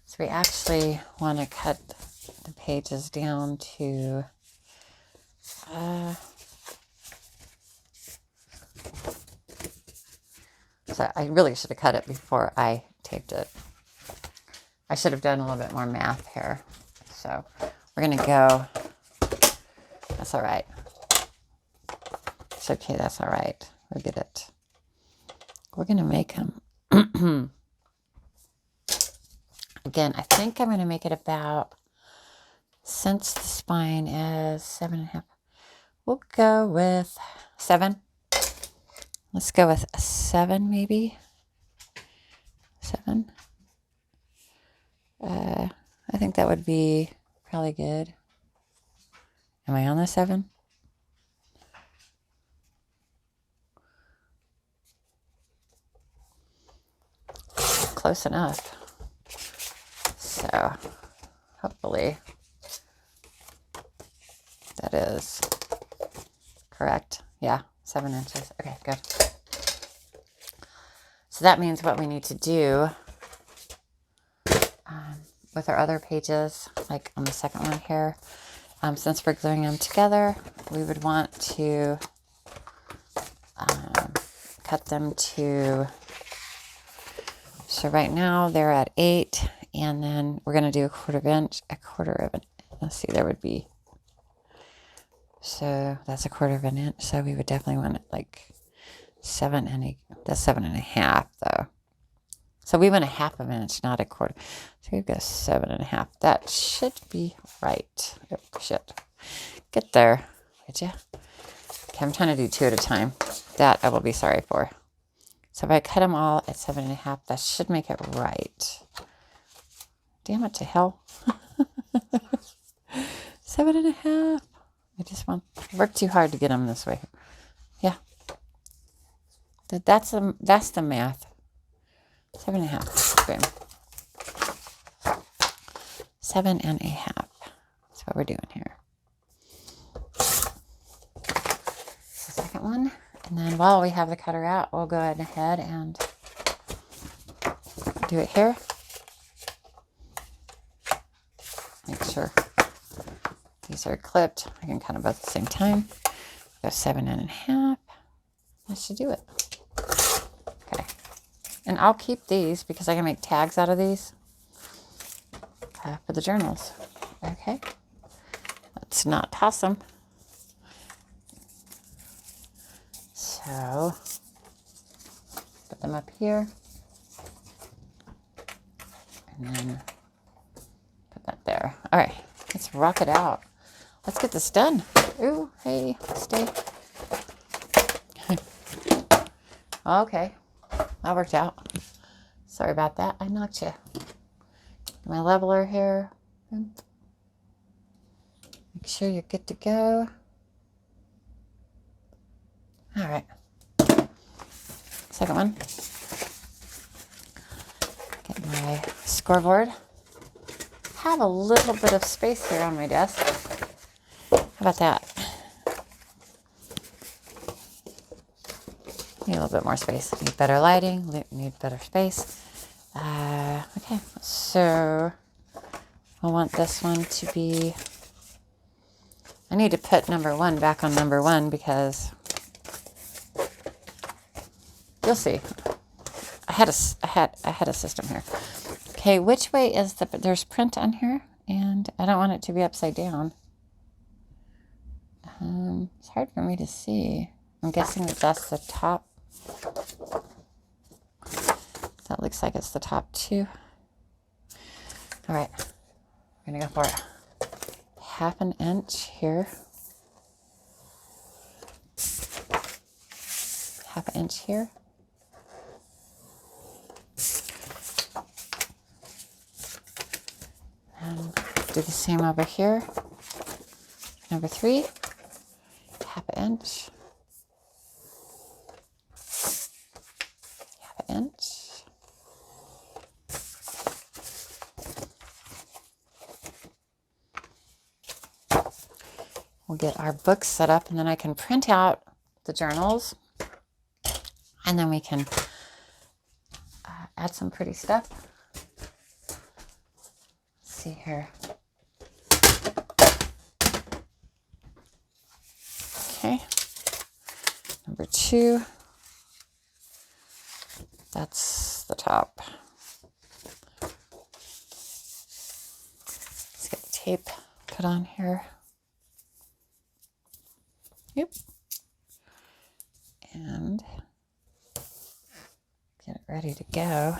So we actually want to cut the pages down to so I really should have cut it before I taped it. I should have done a little bit more math here. So we're going to go, that's all right. It's okay, that's all right. We'll get it. We're going to make them. Again, I think I'm going to make it about, since the spine is 7.5, we'll go with 7. Let's go with a 7 maybe. 7. I think that would be probably good. Am I on the 7? close enough. So hopefully that is correct. Yeah, 7 inches. Okay, good. So that means what we need to do with our other pages, like on the second one here, since we're gluing them together, we would want to cut them to, so right now they're at 8, and then we're going to do a quarter of an, let's see, there would be, so that's a quarter of an inch, so we would definitely want it like 7 and that's 7.5 though. So we want a half of an inch, not a quarter. So we've got 7.5. That should be right. It should. Get there, would you? Okay, I'm trying to do 2 at a time. That I will be sorry for. So if I cut them all at 7.5, that should make it right. Damn it to hell. 7.5. I just work too hard to get them this way. Yeah. That's the math. 7.5. Boom. 7.5. That's what we're doing here. The second one. And then while we have the cutter out, we'll go ahead and do it here. Make sure these are clipped. I can cut them both at the same time. Go 7.5. That should do it. Okay. And I'll keep these because I can make tags out of these for the journals. Okay. Let's not toss them. So, put them up here. And then put that there. All right. Let's rock it out. Let's get this done. Ooh, hey, stay. Okay. That worked out. Sorry about that. I knocked you. My leveler here. Make sure you're good to go. All right. Second one. Get my scoreboard. Have a little bit of space here on my desk. How about that? Need a little bit more space. Need better lighting. Need better space. Okay, so I want this one to be, I need to put number 1 back on number 1 because you'll see. I had a system here. Okay, which way is there's print on here and I don't want it to be upside down. It's hard for me to see. I'm guessing that's the top. That looks like it's the top 2. All right, we're gonna go for it. 1/2 inch here. 1/2 inch here. And do the same over here. Number 3, 1/2 inch. 1/2 inch. We'll get our books set up and then I can print out the journals and then we can add some pretty stuff. Let's see here. Okay. Number 2. That's the top. Let's get the tape put on here. Yep. And get it ready to go.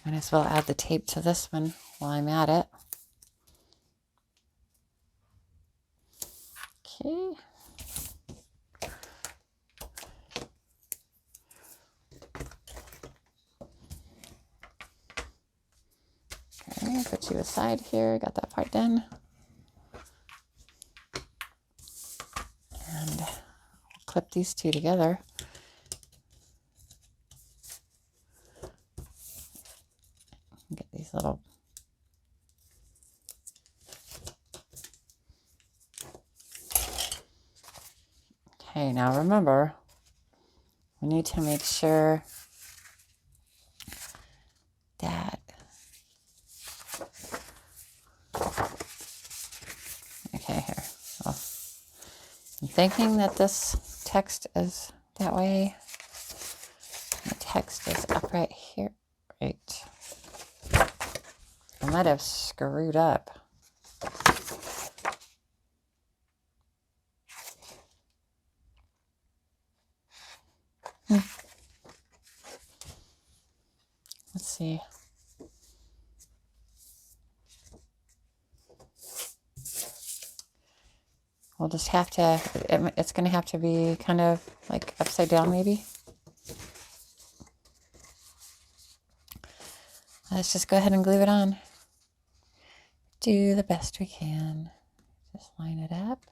Might as well add the tape to this one while I'm at it. Okay. Okay, put you aside here. Got that part done. clip these two together. Get these little... Okay, now remember, we need to make sure that... Okay, here. Well, I'm thinking that this text is that way. The text is up right here. Right. I might have screwed up. Let's see. We'll just have to, it's going to have to be kind of like upside down maybe. Let's just go ahead and glue it on. Do the best we can. Just line it up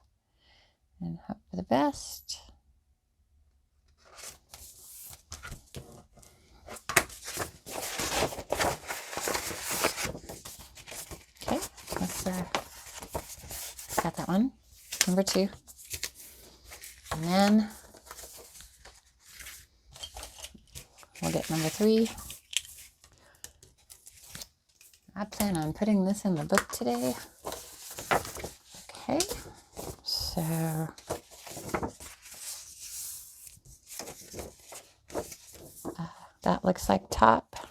and hope for the best. Okay, let's got that one. Number 2. And then we'll get number 3. I plan on putting this in the book today. Okay, so that looks like top.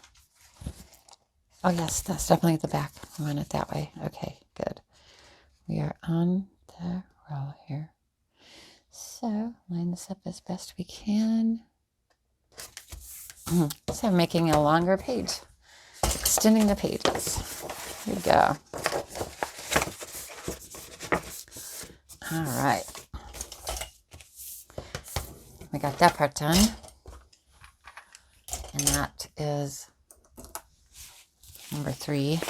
Oh yes, that's definitely the back. I want it that way. Okay, good. We are on the roll here. So line this up as best we can. So I'm making a longer page. Extending the pages. Here we go. All right. We got that part done. And that is number 3.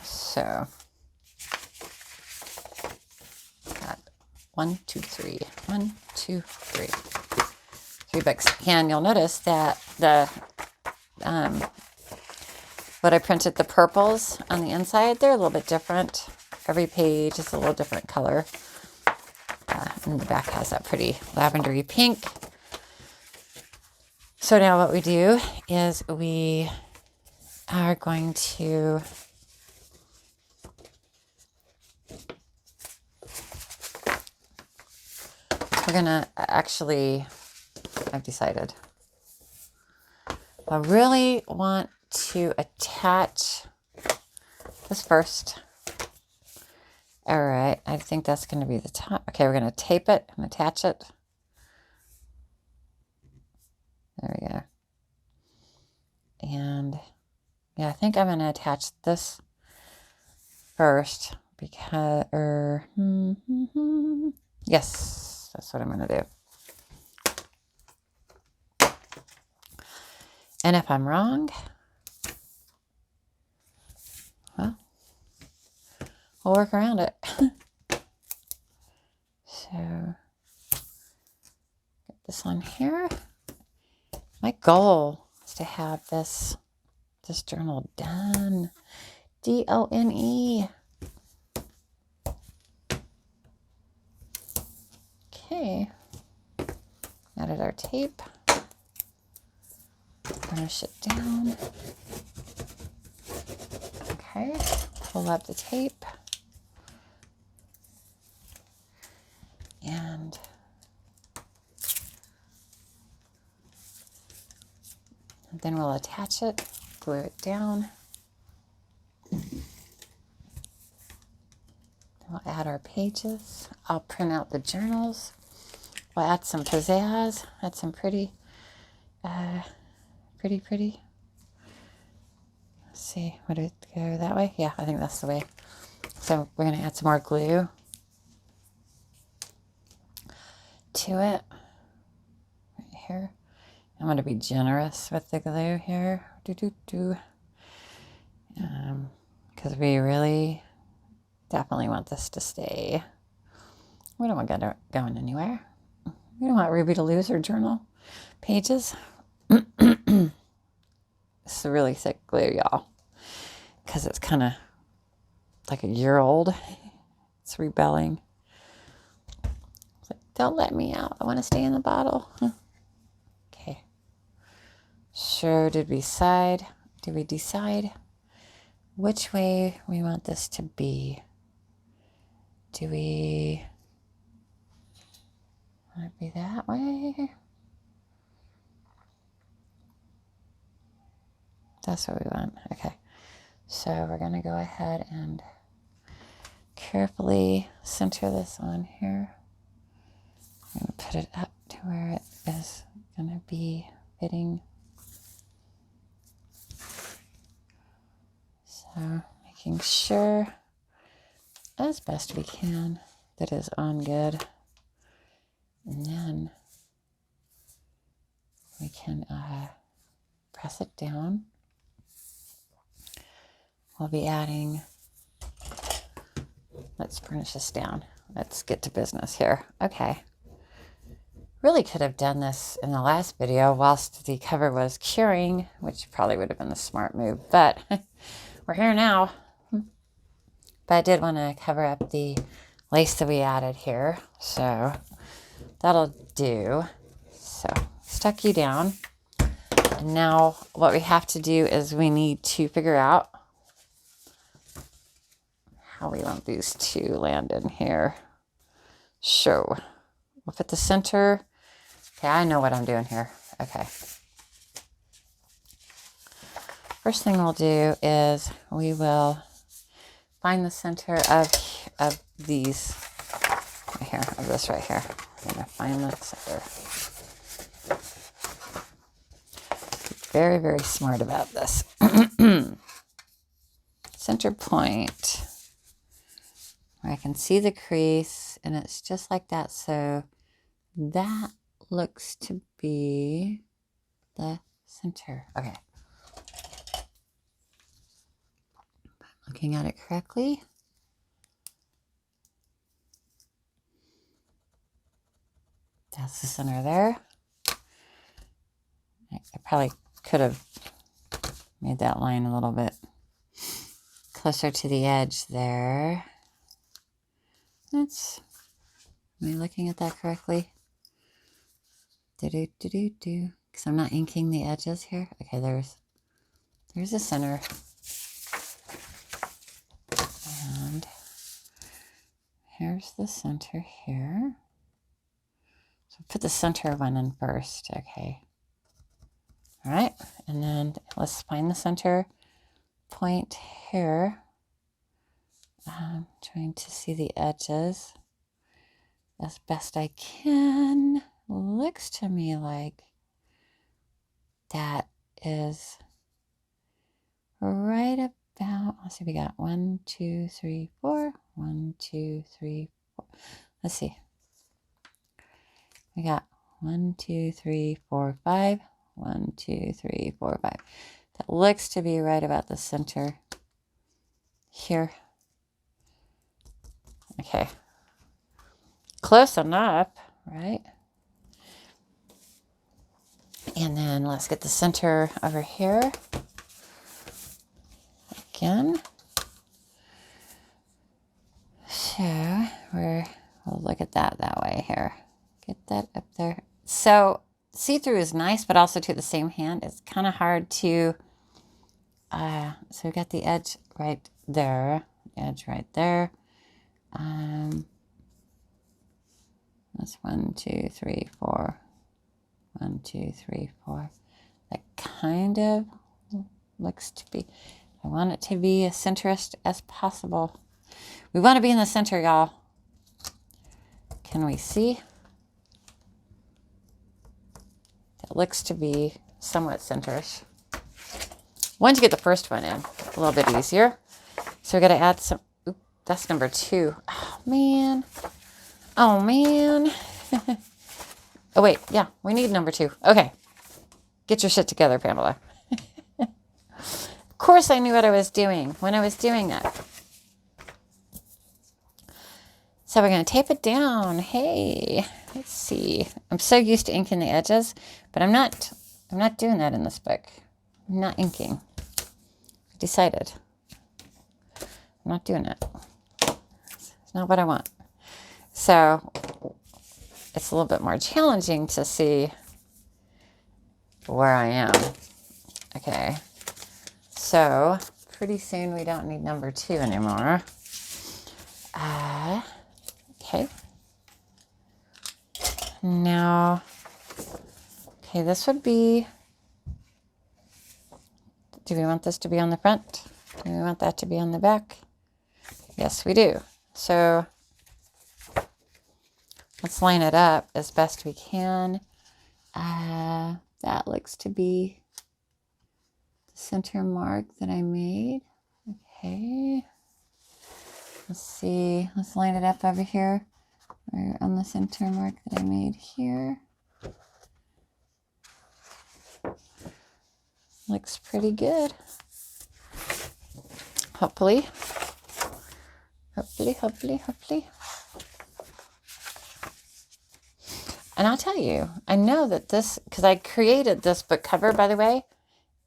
So, got 1, 2, 3. 1, 2, 3. 3 books. And you'll notice that the what I printed, the purples on the inside, they're a little bit different. Every page is a little different color. And the back has that pretty lavendery pink. So now what we do is we are going to actually, I've decided, I really want to attach this first. All right, I think that's going to be the top. Okay, we're going to tape it and attach it. There we go. And yeah, I think I'm going to attach this first because, yes, that's what I'm going to do. And if I'm wrong, well, we'll work around it. So, get this on here. My goal is to have this journal done. D-O-N-E. Okay. Added our tape. Finish it down. Okay. Pull up the tape. And then we'll attach it, glue it down. We'll add our pages. I'll print out the journals. We'll add some pizzazz, add some pretty. Let's see, would it go that way? Yeah, I think that's the way. So we're going to add some more glue to it right here. I'm going to be generous with the glue here. Because we really definitely want this to stay. We don't want it going anywhere. We don't want Ruby to lose her journal pages. It's a really thick glue, y'all, because it's kind of like a year old. It's rebelling. It's like, don't let me out. I want to stay in the bottle. Okay. So did we decide which way we want this to be? Do we want it to be that way? That's what we want. Okay. So we're going to go ahead and carefully center this on here. I'm going to put it up to where it is going to be fitting. So making sure as best we can that is on good. And then we can press it down. We'll be adding, let's burnish this down. Let's get to business here. Okay. Really could have done this in the last video whilst the cover was curing, which probably would have been the smart move, but we're here now. But I did want to cover up the lace that we added here, so that'll do. So stuck you down. And now what we have to do is we need to figure out how we want these to land in here. So we'll put the center. Okay, I know what I'm doing here. Okay. First thing we'll do is we will find the center of these right here, of this right here. I'm going to find the center. Very, very smart about this. Center point. Where I can see the crease, and it's just like that. So that looks to be the center. Okay. Looking at it correctly. That's the center there. I probably could have made that line a little bit closer to the edge there. Am I looking at that correctly? Because I'm not inking the edges here. Okay, there's the center. And here's the center here. So put the center one in first. Okay. All right. And then let's find the center point here. I'm trying to see the edges as best I can. Looks to me like that is right about, let's see, we got 1, 2, 3, 4. 1, 2, 3, 4. Let's see. We got 1, 2, 3, 4, 5. 1, 2, 3, 4, 5. That looks to be right about the center here. Okay. Close enough, right? And then let's get the center over here. Again. So we'll look at that way here. Get that up there. So see-through is nice, but also to the same hand. It's kind of hard to, so we got the edge right there. Edge right there. That's 1, 2, 3, 4. 1, 2, 3, 4. That kind of looks to be, I want it to be as centrist as possible. We want to be in the center, y'all. Can we see? That looks to be somewhat centerish. Once you get the first one in, a little bit easier. So we got to add some, oop, that's number 2. Oh, man. Oh, man. Oh, wait. Yeah, we need number 2. Okay. Get your shit together, Pamela. Of course I knew what I was doing when I was doing it. So we're going to tape it down. Hey. let's see. I'm so used to inking the edges, but I'm not doing that in this book. I'm not inking. I decided. I'm not doing it. It's not what I want. So it's a little bit more challenging to see where I am. Okay. So pretty soon we don't need number 2 anymore. Okay. Now, okay, this would be, do we want this to be on the front? Do we want that to be on the back? Yes, we do. So let's line it up as best we can. That looks to be the center mark that I made. Okay. Let's see. Let's line it up over here. We're on the center mark that I made here. Looks pretty good. Hopefully. Hopefully. And I'll tell you, I know that this, because I created this book cover, by the way.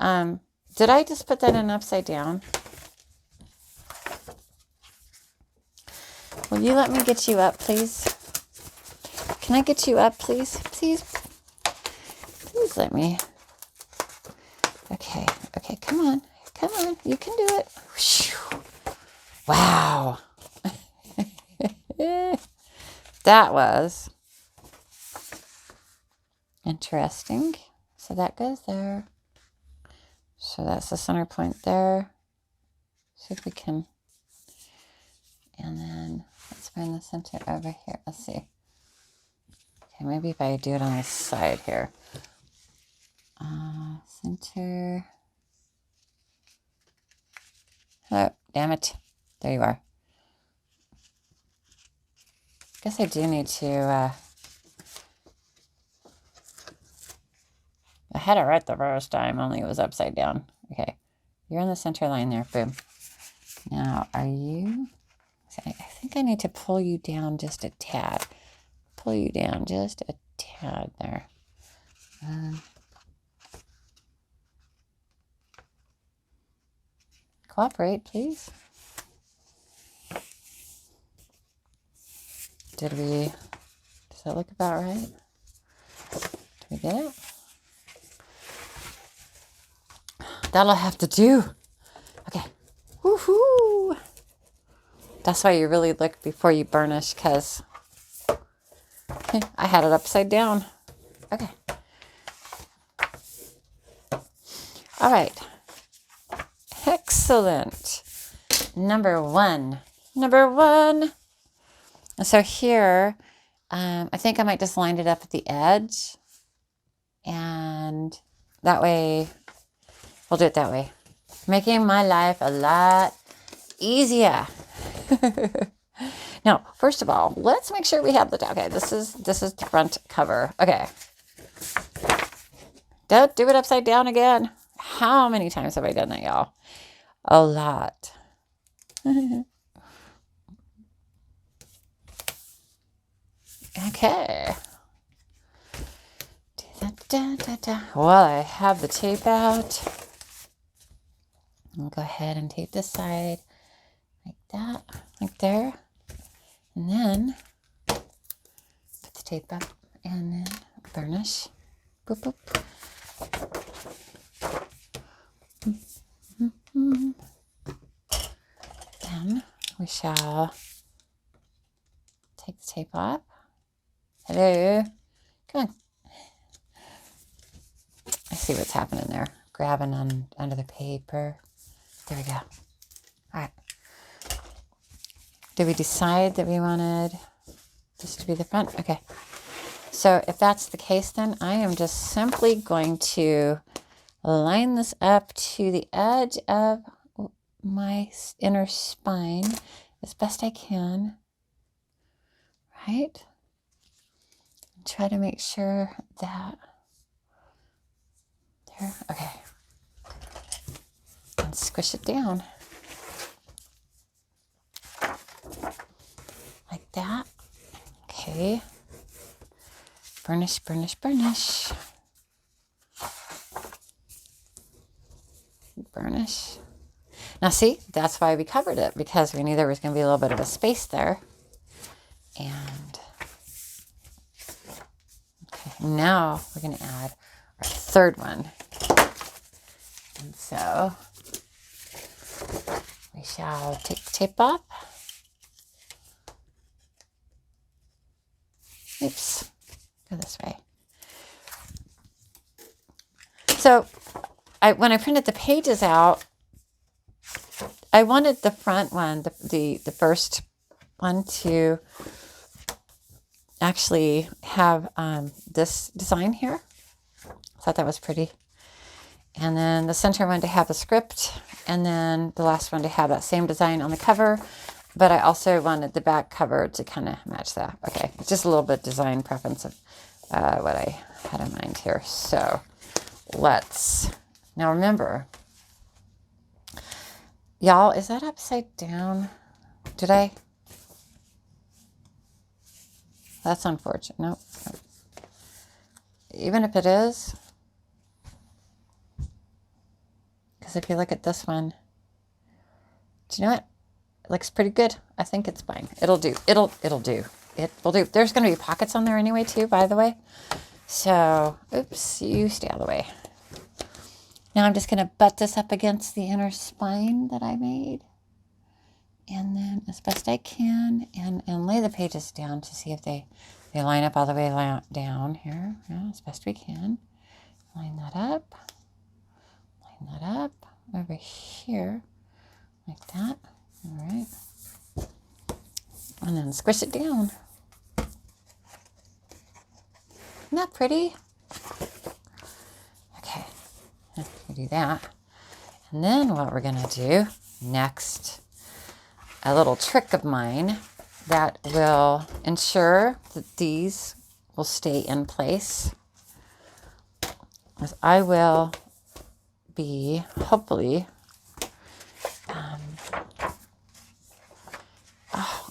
Did I just put that in upside down? Will you let me get you up, please? Can I get you up, please? Please let me. Okay, come on. You can do it. Wow. That was interesting. So that goes there. So that's the center point there. See if we can. And then let's find the center over here. Let's see. Okay, maybe if I do it on this side here. Center. Oh, damn it. There you are. Guess I do need to, I had it right the first time, only it was upside down. Okay, you're in the center line there, boom. Now, are you, I think I need to pull you down just a tad. Pull you down just a tad there. Cooperate, please. Does that look about right? Did we get it? That'll have to do. Okay. Woohoo! That's why you really look before you burnish, because I had it upside down. Okay. All right. Excellent. Number one. So here, I think I might just line it up at the edge. And that way, we'll do it that way. Making my life a lot easier. Now, first of all, let's make sure we have the, okay, this is the front cover. Okay. Don't do it upside down again. How many times have I done that, y'all? A lot. Okay. Well, I have the tape out. I'll go ahead and tape this side like that, like there. And then put the tape up and then burnish. Boop, boop. Then we shall take the tape off. Hello. Come on. I see what's happening there. Grabbing under the paper. There we go. All right. Did we decide that we wanted this to be the front? Okay. So if that's the case, then I am just simply going to line this up to the edge of my inner spine as best I can. Right? Try to make sure that there. Okay. And squish it down. Like that. Okay. burnish, burnish, burnish. Burnish. Now see, that's why we covered it, because we knew there was going to be a little bit of a space there. And okay, now we're going to add our third one. And so we shall take the tape off. Oops, go this way. So when I printed the pages out, I wanted the front one, the first one, to actually have this design here. I thought that was pretty. And then the center one to have a script, and then the last one to have that same design on the cover. But I also wanted the back cover to kind of match that. Okay, it's just a little bit design preference of what I had in mind here. So let's, now remember, y'all, is that upside down? Did I? That's unfortunate. Nope. Even if it is, because if you look at this one, do you know what? It looks pretty good. I think it's fine. It'll do. It'll do. It will do. There's going to be pockets on there anyway, too, by the way. So, oops, you stay out of the way. Now I'm just going to butt this up against the inner spine that I made. And then as best I can, and lay the pages down to see if they line up all the way down here. Yeah, as best we can. Line that up. Line that up over here like that. All right. And then squish it down. Isn't that pretty? Okay, we do that. And then what we're going to do next, a little trick of mine that will ensure that these will stay in place, is I will be, hopefully,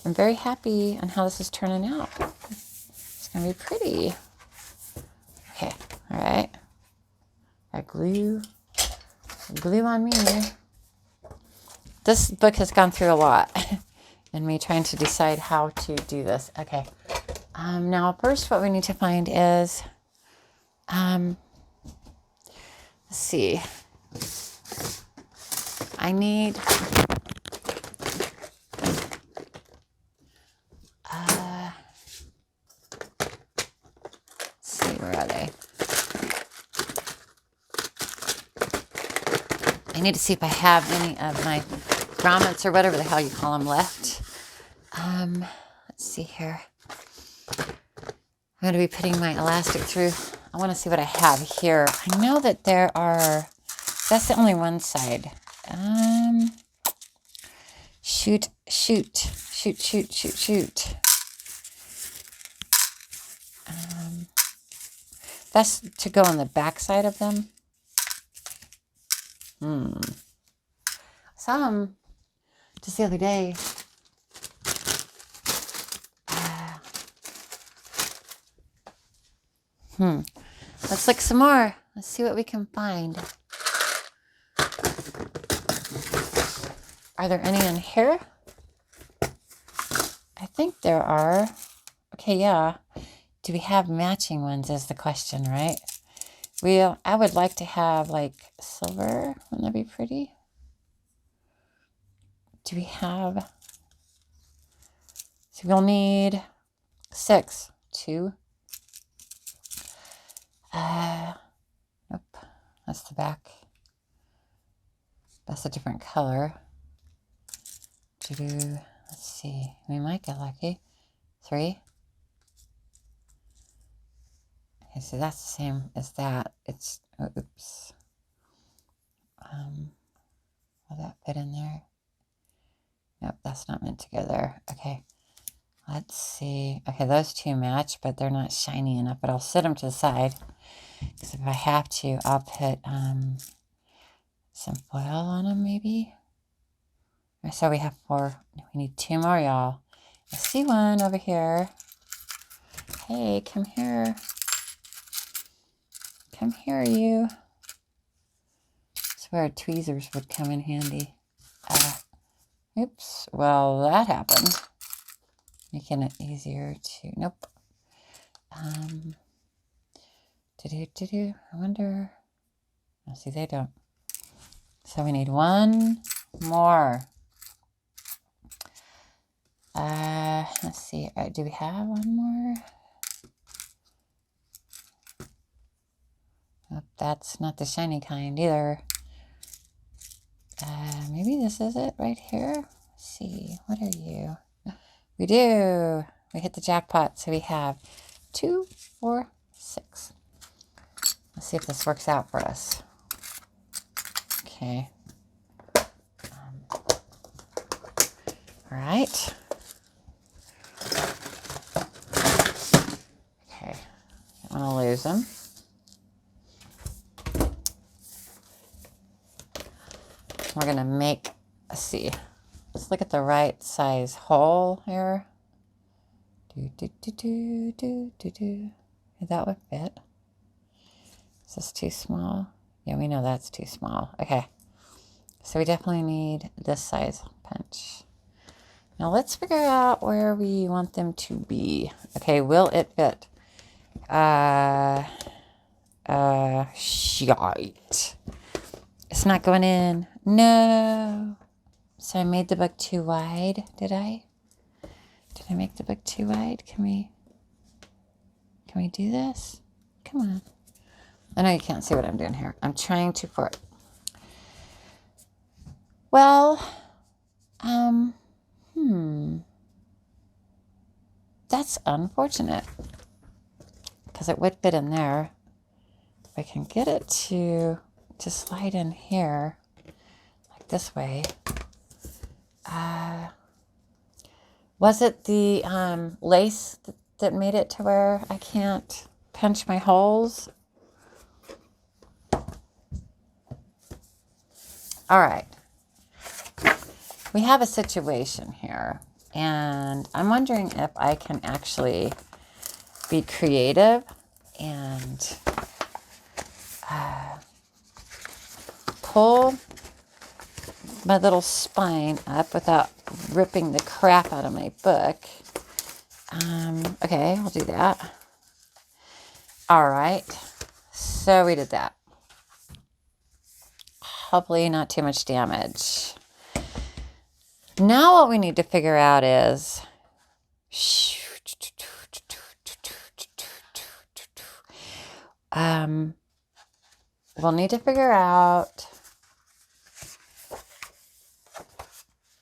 I'm very happy on how this is turning out. It's going to be pretty. Okay, all right. Got glue on me. This book has gone through a lot in me trying to decide how to do this. Okay. Now, first, what we need to find is, let's see. I need, let's see, where are they? I need to see if I have any of my grommets or whatever the hell you call them left. Let's see here. I'm going to be putting my elastic through. I want to see what I have here. I know that there are, that's the only one side. Shoot. That's to go on the back side of them. Some, just the other day, let's look some more. Let's see what we can find. Are there any in here? I think there are. Okay, yeah. Do we have matching ones is the question, right? I would like to have like silver. Wouldn't that be pretty? Do we have? So we'll need 6. 2. Nope. That's the back. That's a different color. Let's see. We might get lucky. 3. Okay, so that's the same as that. It's, oh, oops. Will that fit in there? Nope, that's not meant to go there. Okay, let's see. Okay, those two match, but they're not shiny enough, but I'll set them to the side. Because if I have to, I'll put some foil on them, maybe. So we have 4. We need 2 more, y'all. I see one over here. Hey, come here. Come here, you. That's where tweezers would come in handy. Oops. Well, that happened. Making it easier to... Nope. I wonder... Oh, see, they don't. So we need one more. Let's see. Do we have one more? Oh, that's not the shiny kind either. Maybe this is it right here. Let's see. What are you? We do. We hit the jackpot. So we have 2, 4, 6. Let's see if this works out for us. Okay. All right. Okay. Don't want to lose them. We're going to make, let's see. Let's look at the right size hole here. That would fit. Is this too small? Yeah, we know that's too small. Okay. So we definitely need this size punch. Now let's figure out where we want them to be. Okay, will it fit? Shite. It's not going in. No. So I made the book too wide, did I? Did I make the book too wide? Can we do this? Come on. I know you can't see what I'm doing here. I'm trying to for it. Well, that's unfortunate because it would fit in there. If I can get it to slide in here, like this way. Was it the lace that made it to where I can't punch my holes? All right. We have a situation here, and I'm wondering if I can actually be creative and pull my little spine up without ripping the crap out of my book. Okay, I'll do that. All right, so we did that. Hopefully not too much damage. Now what we need to figure out is we'll need to figure out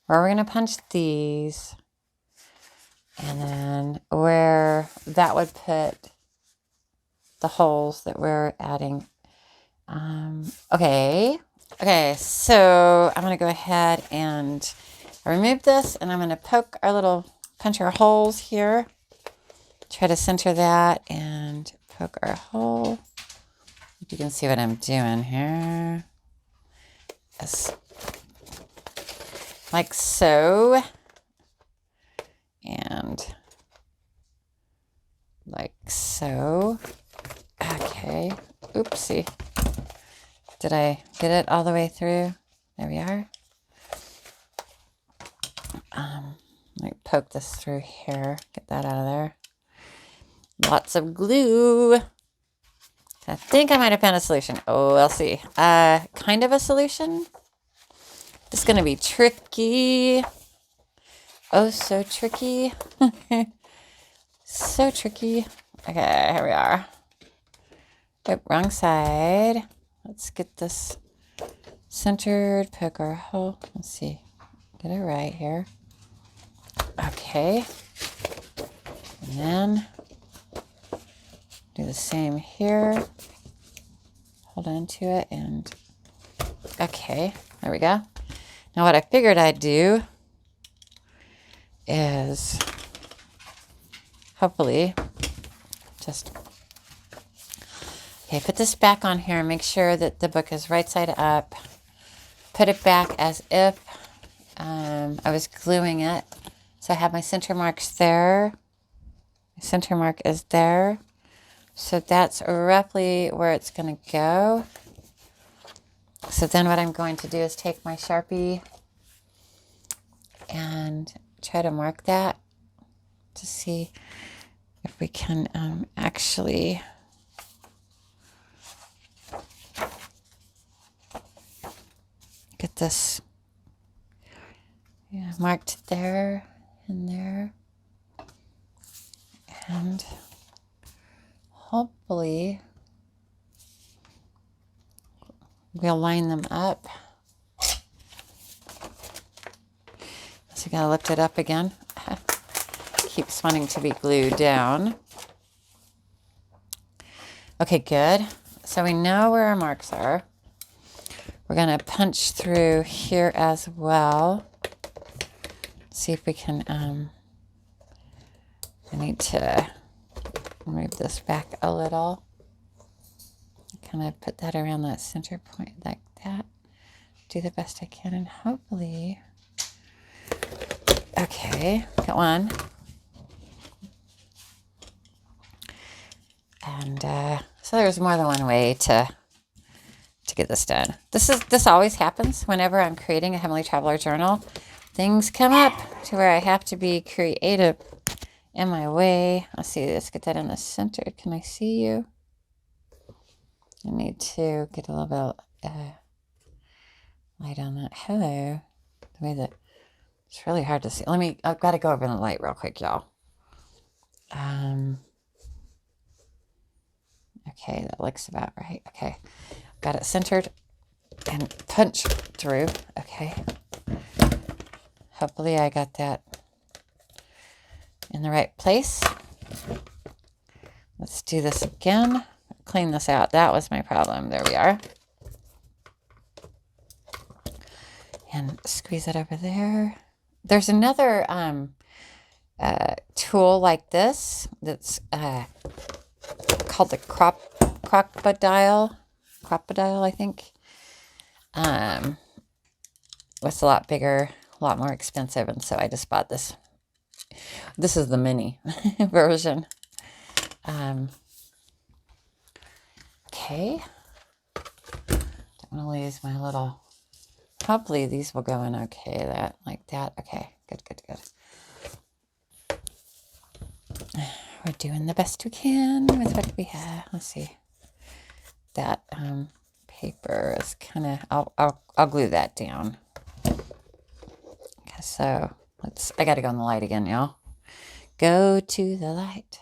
where we're going to punch these and then where that would put the holes that we're adding. Okay, so I'm going to go ahead and remove this, and I'm going to punch our holes here. Try to center that and poke our hole. If you can see what I'm doing here. Yes. Like so. And like so. Okay. Oopsie. Did I get it all the way through? There we are. Like poke this through here. Get that out of there. Lots of glue. I think I might have found a solution. Oh, we'll see. Kind of a solution. This is going to be tricky. Oh, so tricky. So tricky. Okay, here we are. Oh, wrong side. Let's get this centered. Poke our hole. Let's see. Get it right here. Okay. And then do the same here. Hold on to it and okay, there we go. Now what I figured I'd do is hopefully just put this back on here and make sure that the book is right side up. Put it back as if I was gluing it. So I have my center marks there. My center mark is there. So that's roughly where it's going to go. So then what I'm going to do is take my Sharpie and try to mark that to see if we can actually get this marked there and there. And hopefully we'll line them up. So you gotta lift it up again. Keeps wanting to be glued down. Okay, good. So we know where our marks are. We're gonna punch through here as well. See if we can, I need to move this back a little. Kind of put that around that center point like that. Do the best I can, and hopefully, okay, got one. And so there's more than one way to get this done. This always happens whenever I'm creating a Heavenly Traveler journal. Things come up to where I have to be creative in my way. Let's see, let's get that in the center. Can I see you? I need to get a little bit light on that. Hello. The way that it's really hard to see. I've got to go over in the light real quick, y'all. Okay, that looks about right. Okay, got it centered and punch through. Okay. Hopefully I got that in the right place. Let's do this again. Clean this out. That was my problem. There we are. And squeeze it over there. There's another tool like this that's called the crocodile, I think. It's a lot bigger, a lot more expensive, and so I just bought this. This is the mini version. Okay. Don't want to lose my little. Hopefully these will go in okay. That like that. Okay. Good. We're doing the best we can with what we have. Let's see. That paper is kind of. I'll glue that down. Okay, so I got to go in the light again, y'all. Go to the light.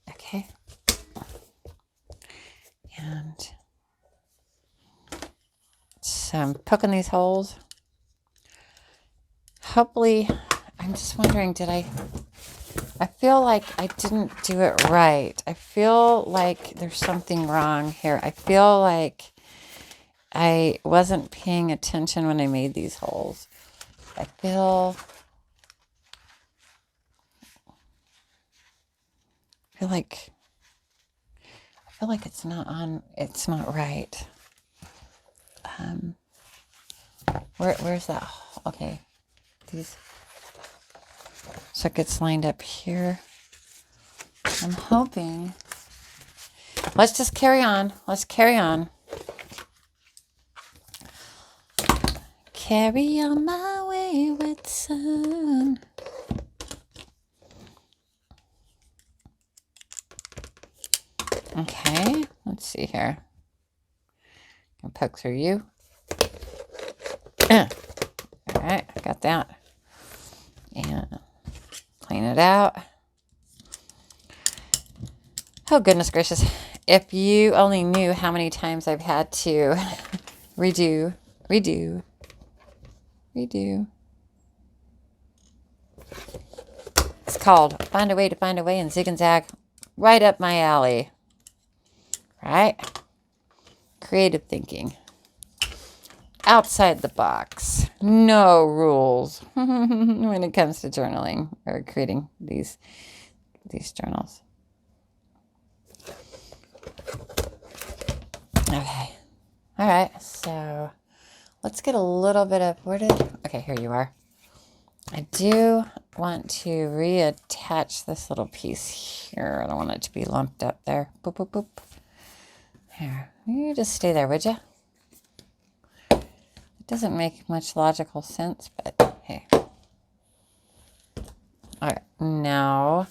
Okay. And so I'm poking these holes. Hopefully, I'm just wondering, I feel like I didn't do it right. I feel like there's something wrong here. I feel like I wasn't paying attention when I made these holes. I feel like it's not right. Where's that? Okay. So it gets lined up here. I'm hoping. Let's just carry on. Carry on my wayward son. Okay, let's see here. I'll poke through you. All right, I got that. And clean it out. Oh, goodness gracious. If you only knew how many times I've had to redo. It's called Find a Way to Find a Way and Zig and Zag. Right up my alley. Right? Creative thinking. Outside the box. No rules when it comes to journaling or creating these journals. Okay. All right. So let's get a little bit of, okay, here you are. I do want to reattach this little piece here. I don't want it to be lumped up there. Boop, boop, boop. Here, you just stay there, would you? It doesn't make much logical sense, but hey. All right, now,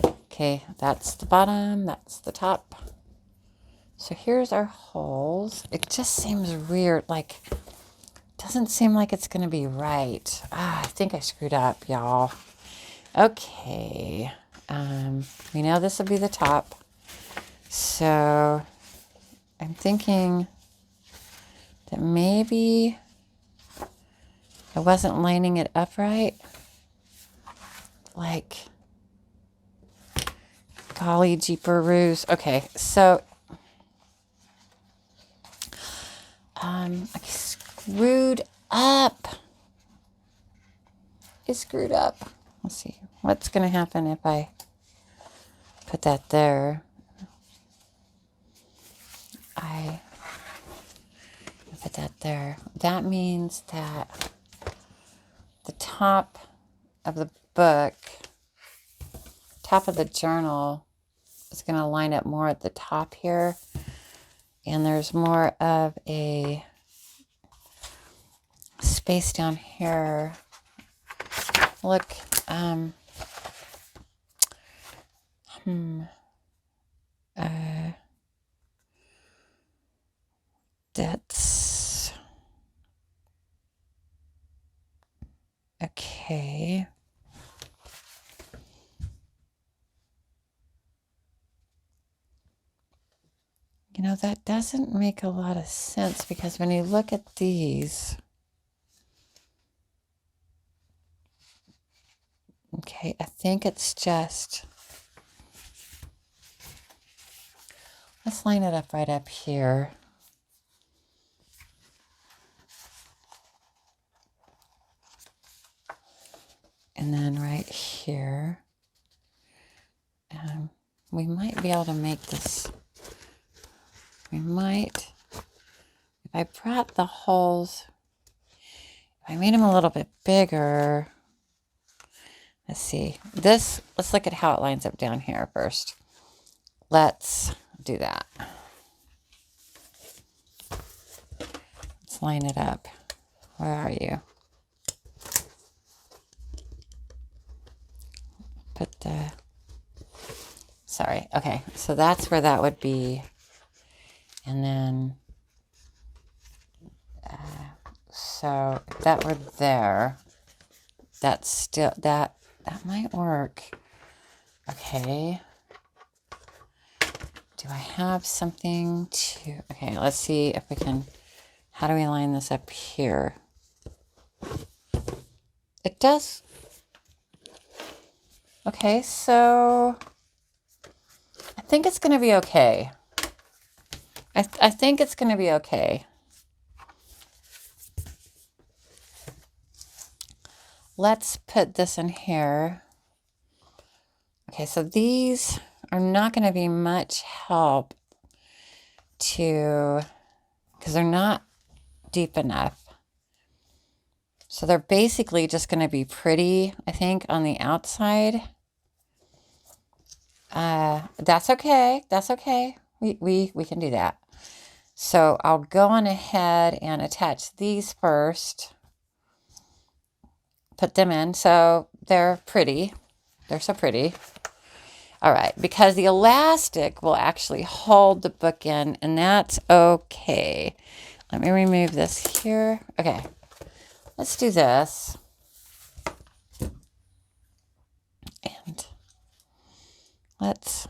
okay, that's the bottom, that's the top. So here's our holes. It just seems weird, like, doesn't seem like it's gonna be right. I think I screwed up, y'all. Okay, we know this will be the top. So I'm thinking that maybe I wasn't lining it up right. Like, golly jeeperoos. Okay, so I screwed up. It's screwed up. Let's see. What's going to happen if I put that there? I put that there. That means that the top of the book, top of the journal, is going to line up more at the top here. And there's more of a space down here. Look, that's okay. You know, that doesn't make a lot of sense because when you look at these, okay, I think it's just, let's line it up right up here. And then right here. We might be able to make this, we might, if I brought the holes, if I made them a little bit bigger, let's see, this, let's look at how it lines up down here first. Let's do that. Let's line it up. Where are you? Put the, sorry, okay, so that's where that would be. And then, so if that were there, that's still, that might work. Okay. Do I have something to, okay, let's see if we can, how do we line this up here? It does. Okay, so I think it's going to be okay. I think it's going to be okay. Let's put this in here. Okay, so these are not going to be much help to, because they're not deep enough. So they're basically just going to be pretty, I think, on the outside. That's okay. That's okay. We can do that. So I'll go on ahead and attach these first. Put them in. So they're pretty. They're so pretty. All right. Because the elastic will actually hold the book in, and that's okay. Let me remove this here. Okay. Let's do this. And let's,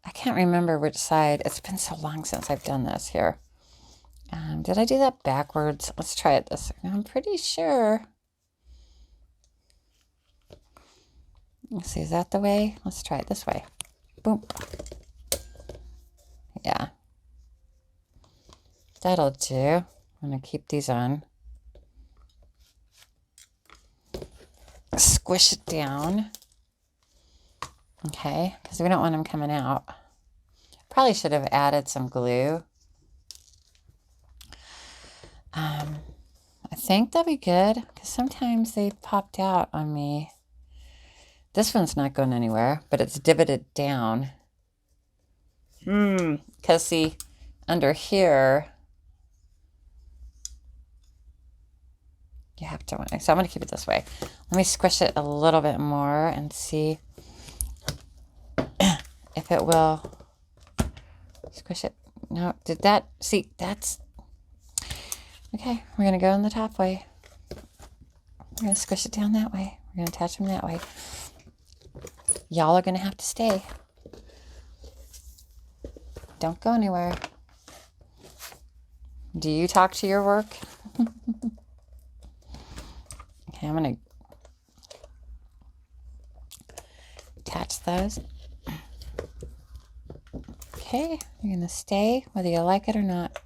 I can't remember which side. It's been so long since I've done this here. Did I do that backwards? Let's try it this way. I'm pretty sure. Let's see, is that the way? Let's try it this way. Boom. Yeah. That'll do. I'm going to keep these on. Squish it down. Okay, because we don't want them coming out. Probably should have added some glue. I think that'll be good because sometimes they popped out on me. This one's not going anywhere, but it's divoted down. Because see, under here, you have to, so I'm going to keep it this way. Let me squish it a little bit more and see if it will squish it. No, did that, see, that's, okay, we're going to go in the top way. We're going to squish it down that way. We're going to attach them that way. Y'all are going to have to stay. Don't go anywhere. Do you talk to your work? Okay, I'm going to attach those. Okay, you're going to stay whether you like it or not.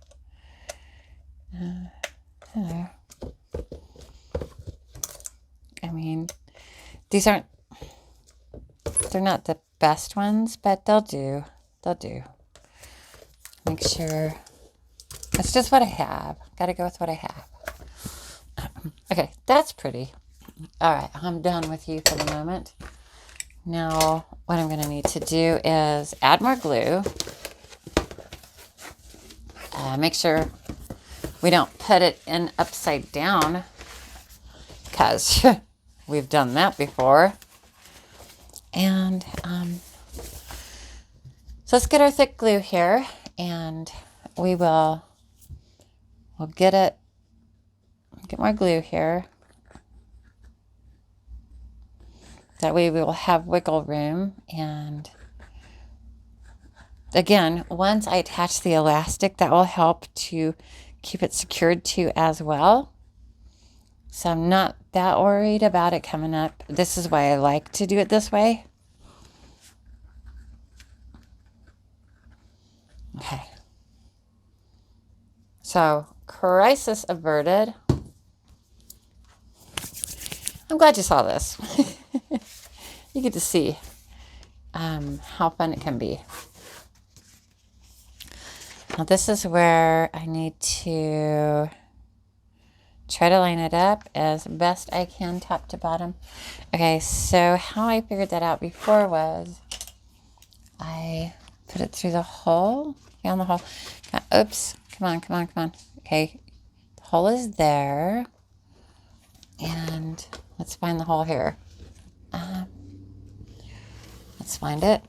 Hello. I mean, they're not the best ones, but they'll do. They'll do. Make sure. That's just what I have. Got to go with what I have. Okay, that's pretty. All right, I'm done with you for the moment. Now, what I'm going to need to do is add more glue. Make sure we don't put it in upside down because we've done that before. And so let's get our thick glue here, and we'll get more glue here. That way we will have wiggle room. And again, once I attach the elastic, that will help to keep it secured too as well. So I'm not that worried about it coming up. This is why I like to do it this way. Okay. So, crisis averted. I'm glad you saw this. You get to see how fun it can be. Now this is where I need to try to line it up as best I can top to bottom. Okay, so how I figured that out before was I put it through the hole, found the hole. Oops, come on. Okay, the hole is there. And let's find the hole here. Let's find it.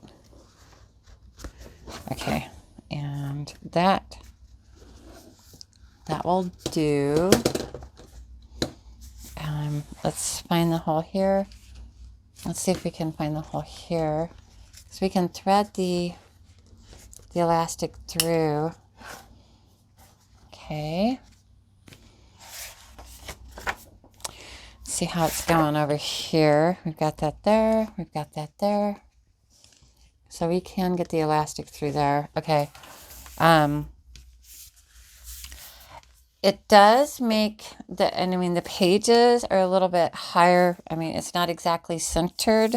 Okay, and that will do. Let's find the hole here. Let's see if we can find the hole here. So we can thread the elastic through. Okay. See how it's going over here. We've got that there. We've got that there. So we can get the elastic through there. Okay. It does make the pages are a little bit higher. I mean, it's not exactly centered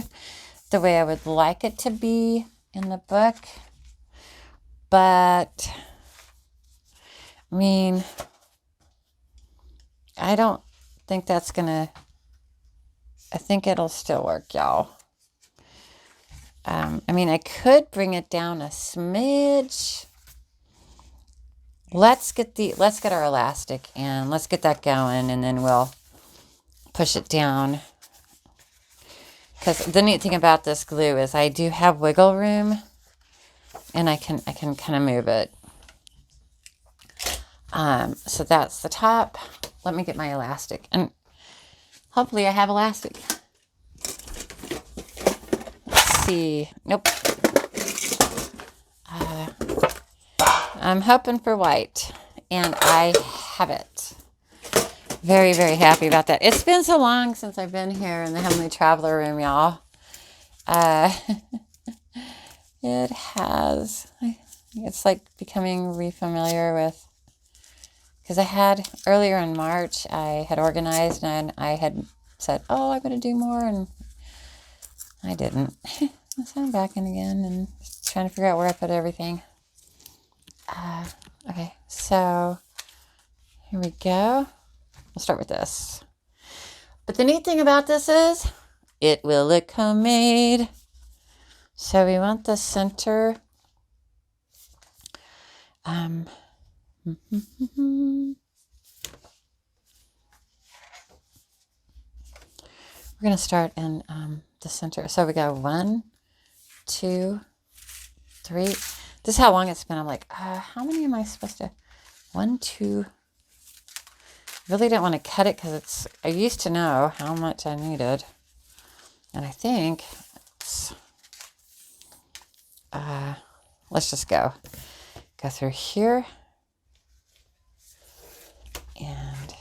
the way I would like it to be in the book. But, I mean, I don't think that's I think it'll still work, y'all. I mean, I could bring it down a smidge. Let's get our elastic and let's get that going, and then we'll push it down. Because the neat thing about this glue is I do have wiggle room, and I can kind of move it. So that's the top. Let me get my elastic, and hopefully I have elastic. Let's see. Nope. I'm hoping for white, and I have it. Very, very happy about that. It's been so long since I've been here in the Handmade Traveler room, y'all. It has. It's like becoming refamiliar with, because I had earlier in March, I had organized and I had said, oh, I'm going to do more, and I didn't. So I'm back in again and trying to figure out where I put everything. Okay, so here we go. We'll start with this. But the neat thing about this is it will look homemade. So we want the center. We're going to start in the center. So we go 1, 2, 3. This is how long it's been. I'm like, how many am I supposed to? 1, 2. Really don't want to cut it because I used to know how much I needed. And I think it's, let's just go through here. And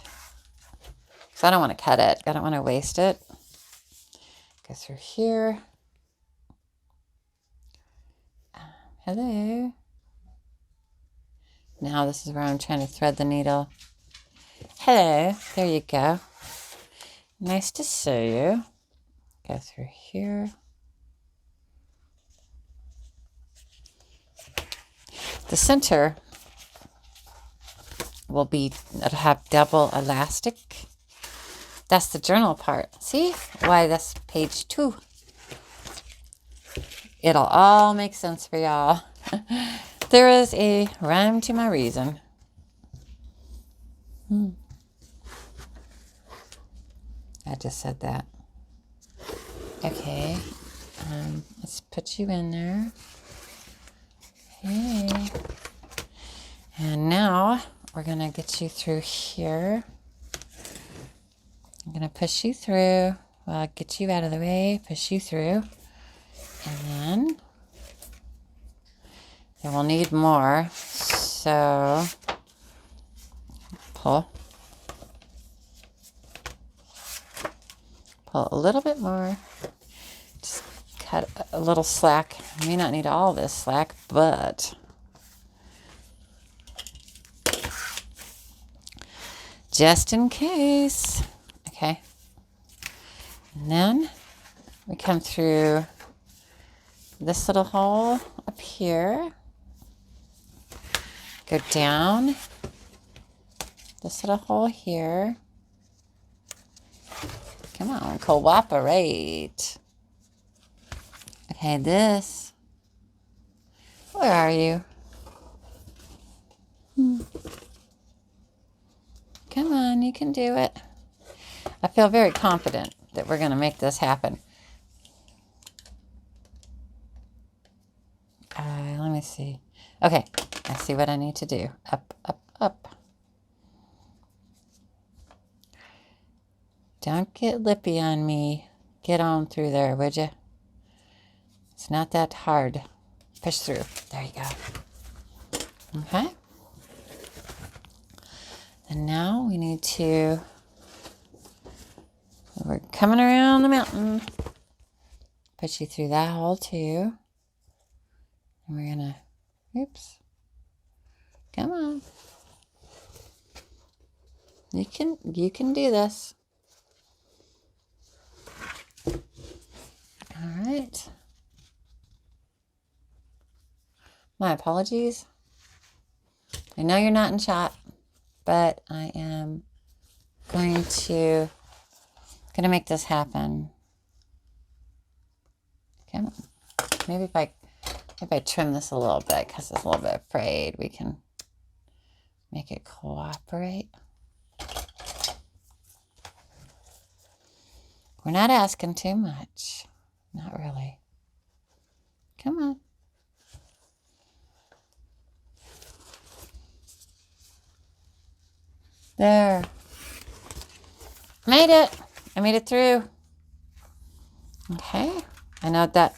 so I don't want to cut it. I don't want to waste it. Go through here. Hello. Now this is where I'm trying to thread the needle. Hello. There you go. Nice to see you. Go through here. The center will have double elastic. That's the journal part. See why that's page 2. It'll all make sense for y'all. There is a rhyme to my reason. I just said that. Okay. Let's put you in there. Okay. And now we're going to get you through here. I'm going to push you through. Well, get you out of the way, push you through. And then we'll need more. So pull a little bit more. Just cut a little slack. You may not need all this slack, but just in case. Okay. And then we come through this little hole up here. Go down this little hole here. Come on, cooperate. Okay, this. Where are you? Come on, you can do it. I feel very confident that we're going to make this happen. Let me see. Okay, I see what I need to do. Up, up, up. Don't get lippy on me. Get on through there, would you? It's not that hard. Push through. There you go. Okay. And now we need to, we're coming around the mountain. Push you through that hole too. And we're gonna, oops. Come on. You can do this. All right. My apologies. I know you're not in shot, but I am going to make this happen. Come on. Maybe if I trim this a little bit because it's a little bit frayed, we can make it cooperate. We're not asking too much. Not really. Come on. There. Made it. I made it through. Okay. I know that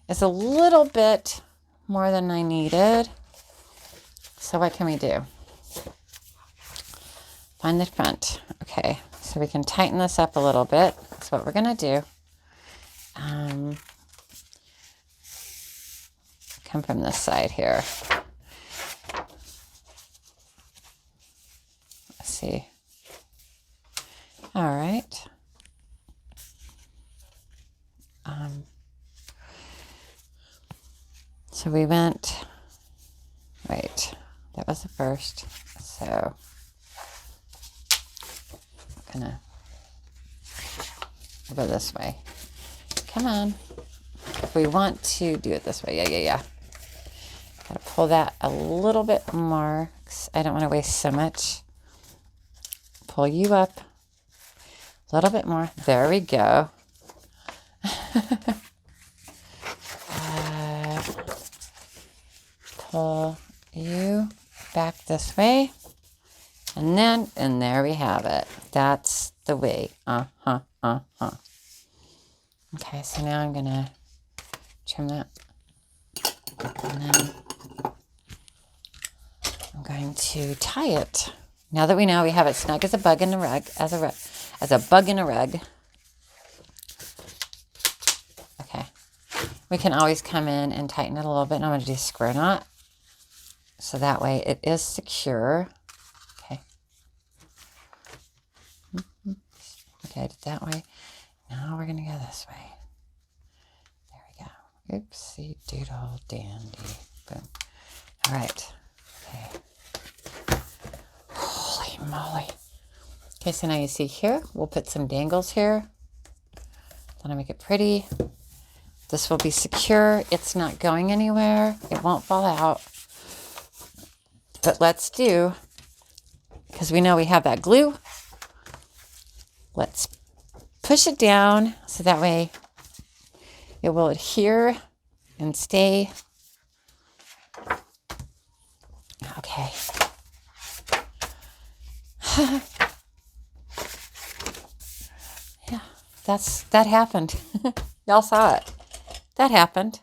is a little bit more than I needed. So what can we do? Find the front. Okay. So we can tighten this up a little bit. That's what we're going to do. Come from this side here. Let's see. All right. So we went, wait, that was the first. So kind of, we'll go this way. Come on. If we want to do it this way, yeah. Gotta pull that a little bit more, 'cause I don't want to waste so much. Pull you up a little bit more. There we go. Pull you back this way. And there we have it. That's the way. Okay, so now I'm going to trim that. And then I'm going to tie it. Now that we know we have it snug as a bug in a rug, as a bug in a rug. Okay. We can always come in and tighten it a little bit. And I'm going to do a square knot. So that way it is secure. Okay. Okay, I did that way. Now we're going to go this way. There we go. Oopsie doodle dandy. Boom. All right. Okay. Holy moly. Okay, so now you see here, we'll put some dangles here. Then I make it pretty. This will be secure. It's not going anywhere. It won't fall out. But let's do, because we know we have that glue, let's push it down so that way it will adhere and stay. Okay. Yeah, that happened. Y'all saw it. That happened.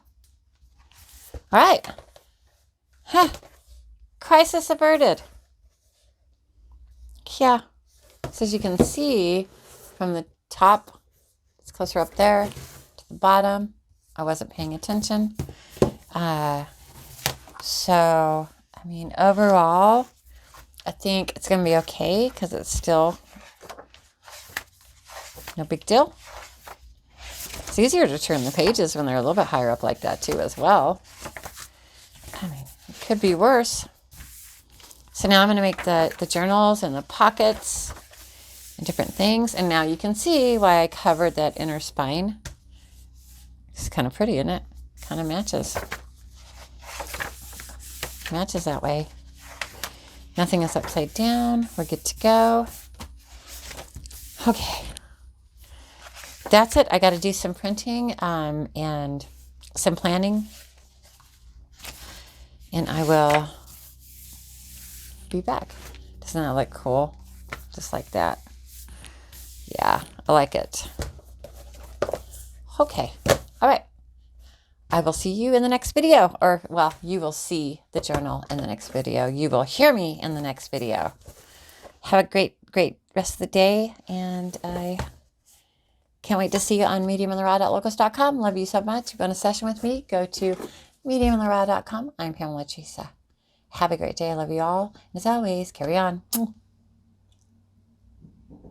All right. Crisis averted. Yeah. So as you can see from the top, it's closer up there to the bottom. I wasn't paying attention. So, I mean, overall, I think it's going to be okay because it's still no big deal. It's easier to turn the pages when they're a little bit higher up like that too as well. I mean, it could be worse. So now I'm going to make the journals and the pockets and different things. And now you can see why I covered that inner spine. It's kind of pretty, isn't it? Kind of matches. Matches that way. Nothing is upside down. We're good to go. Okay. That's it. I got to do some printing and some planning. And I will be back. Doesn't that look cool? Just like that. Yeah, I like it. Okay. All right. I will see you in the next video. Or, well, you will see the journal in the next video. You will hear me in the next video. Have a great rest of the day. And I can't wait to see you on mediumintheraw.locals.com. Love you so much. If you want a session with me, go to mediumintheraw.com. I'm Pamela Theresa. Have a great day. I love you all. And as always, carry on.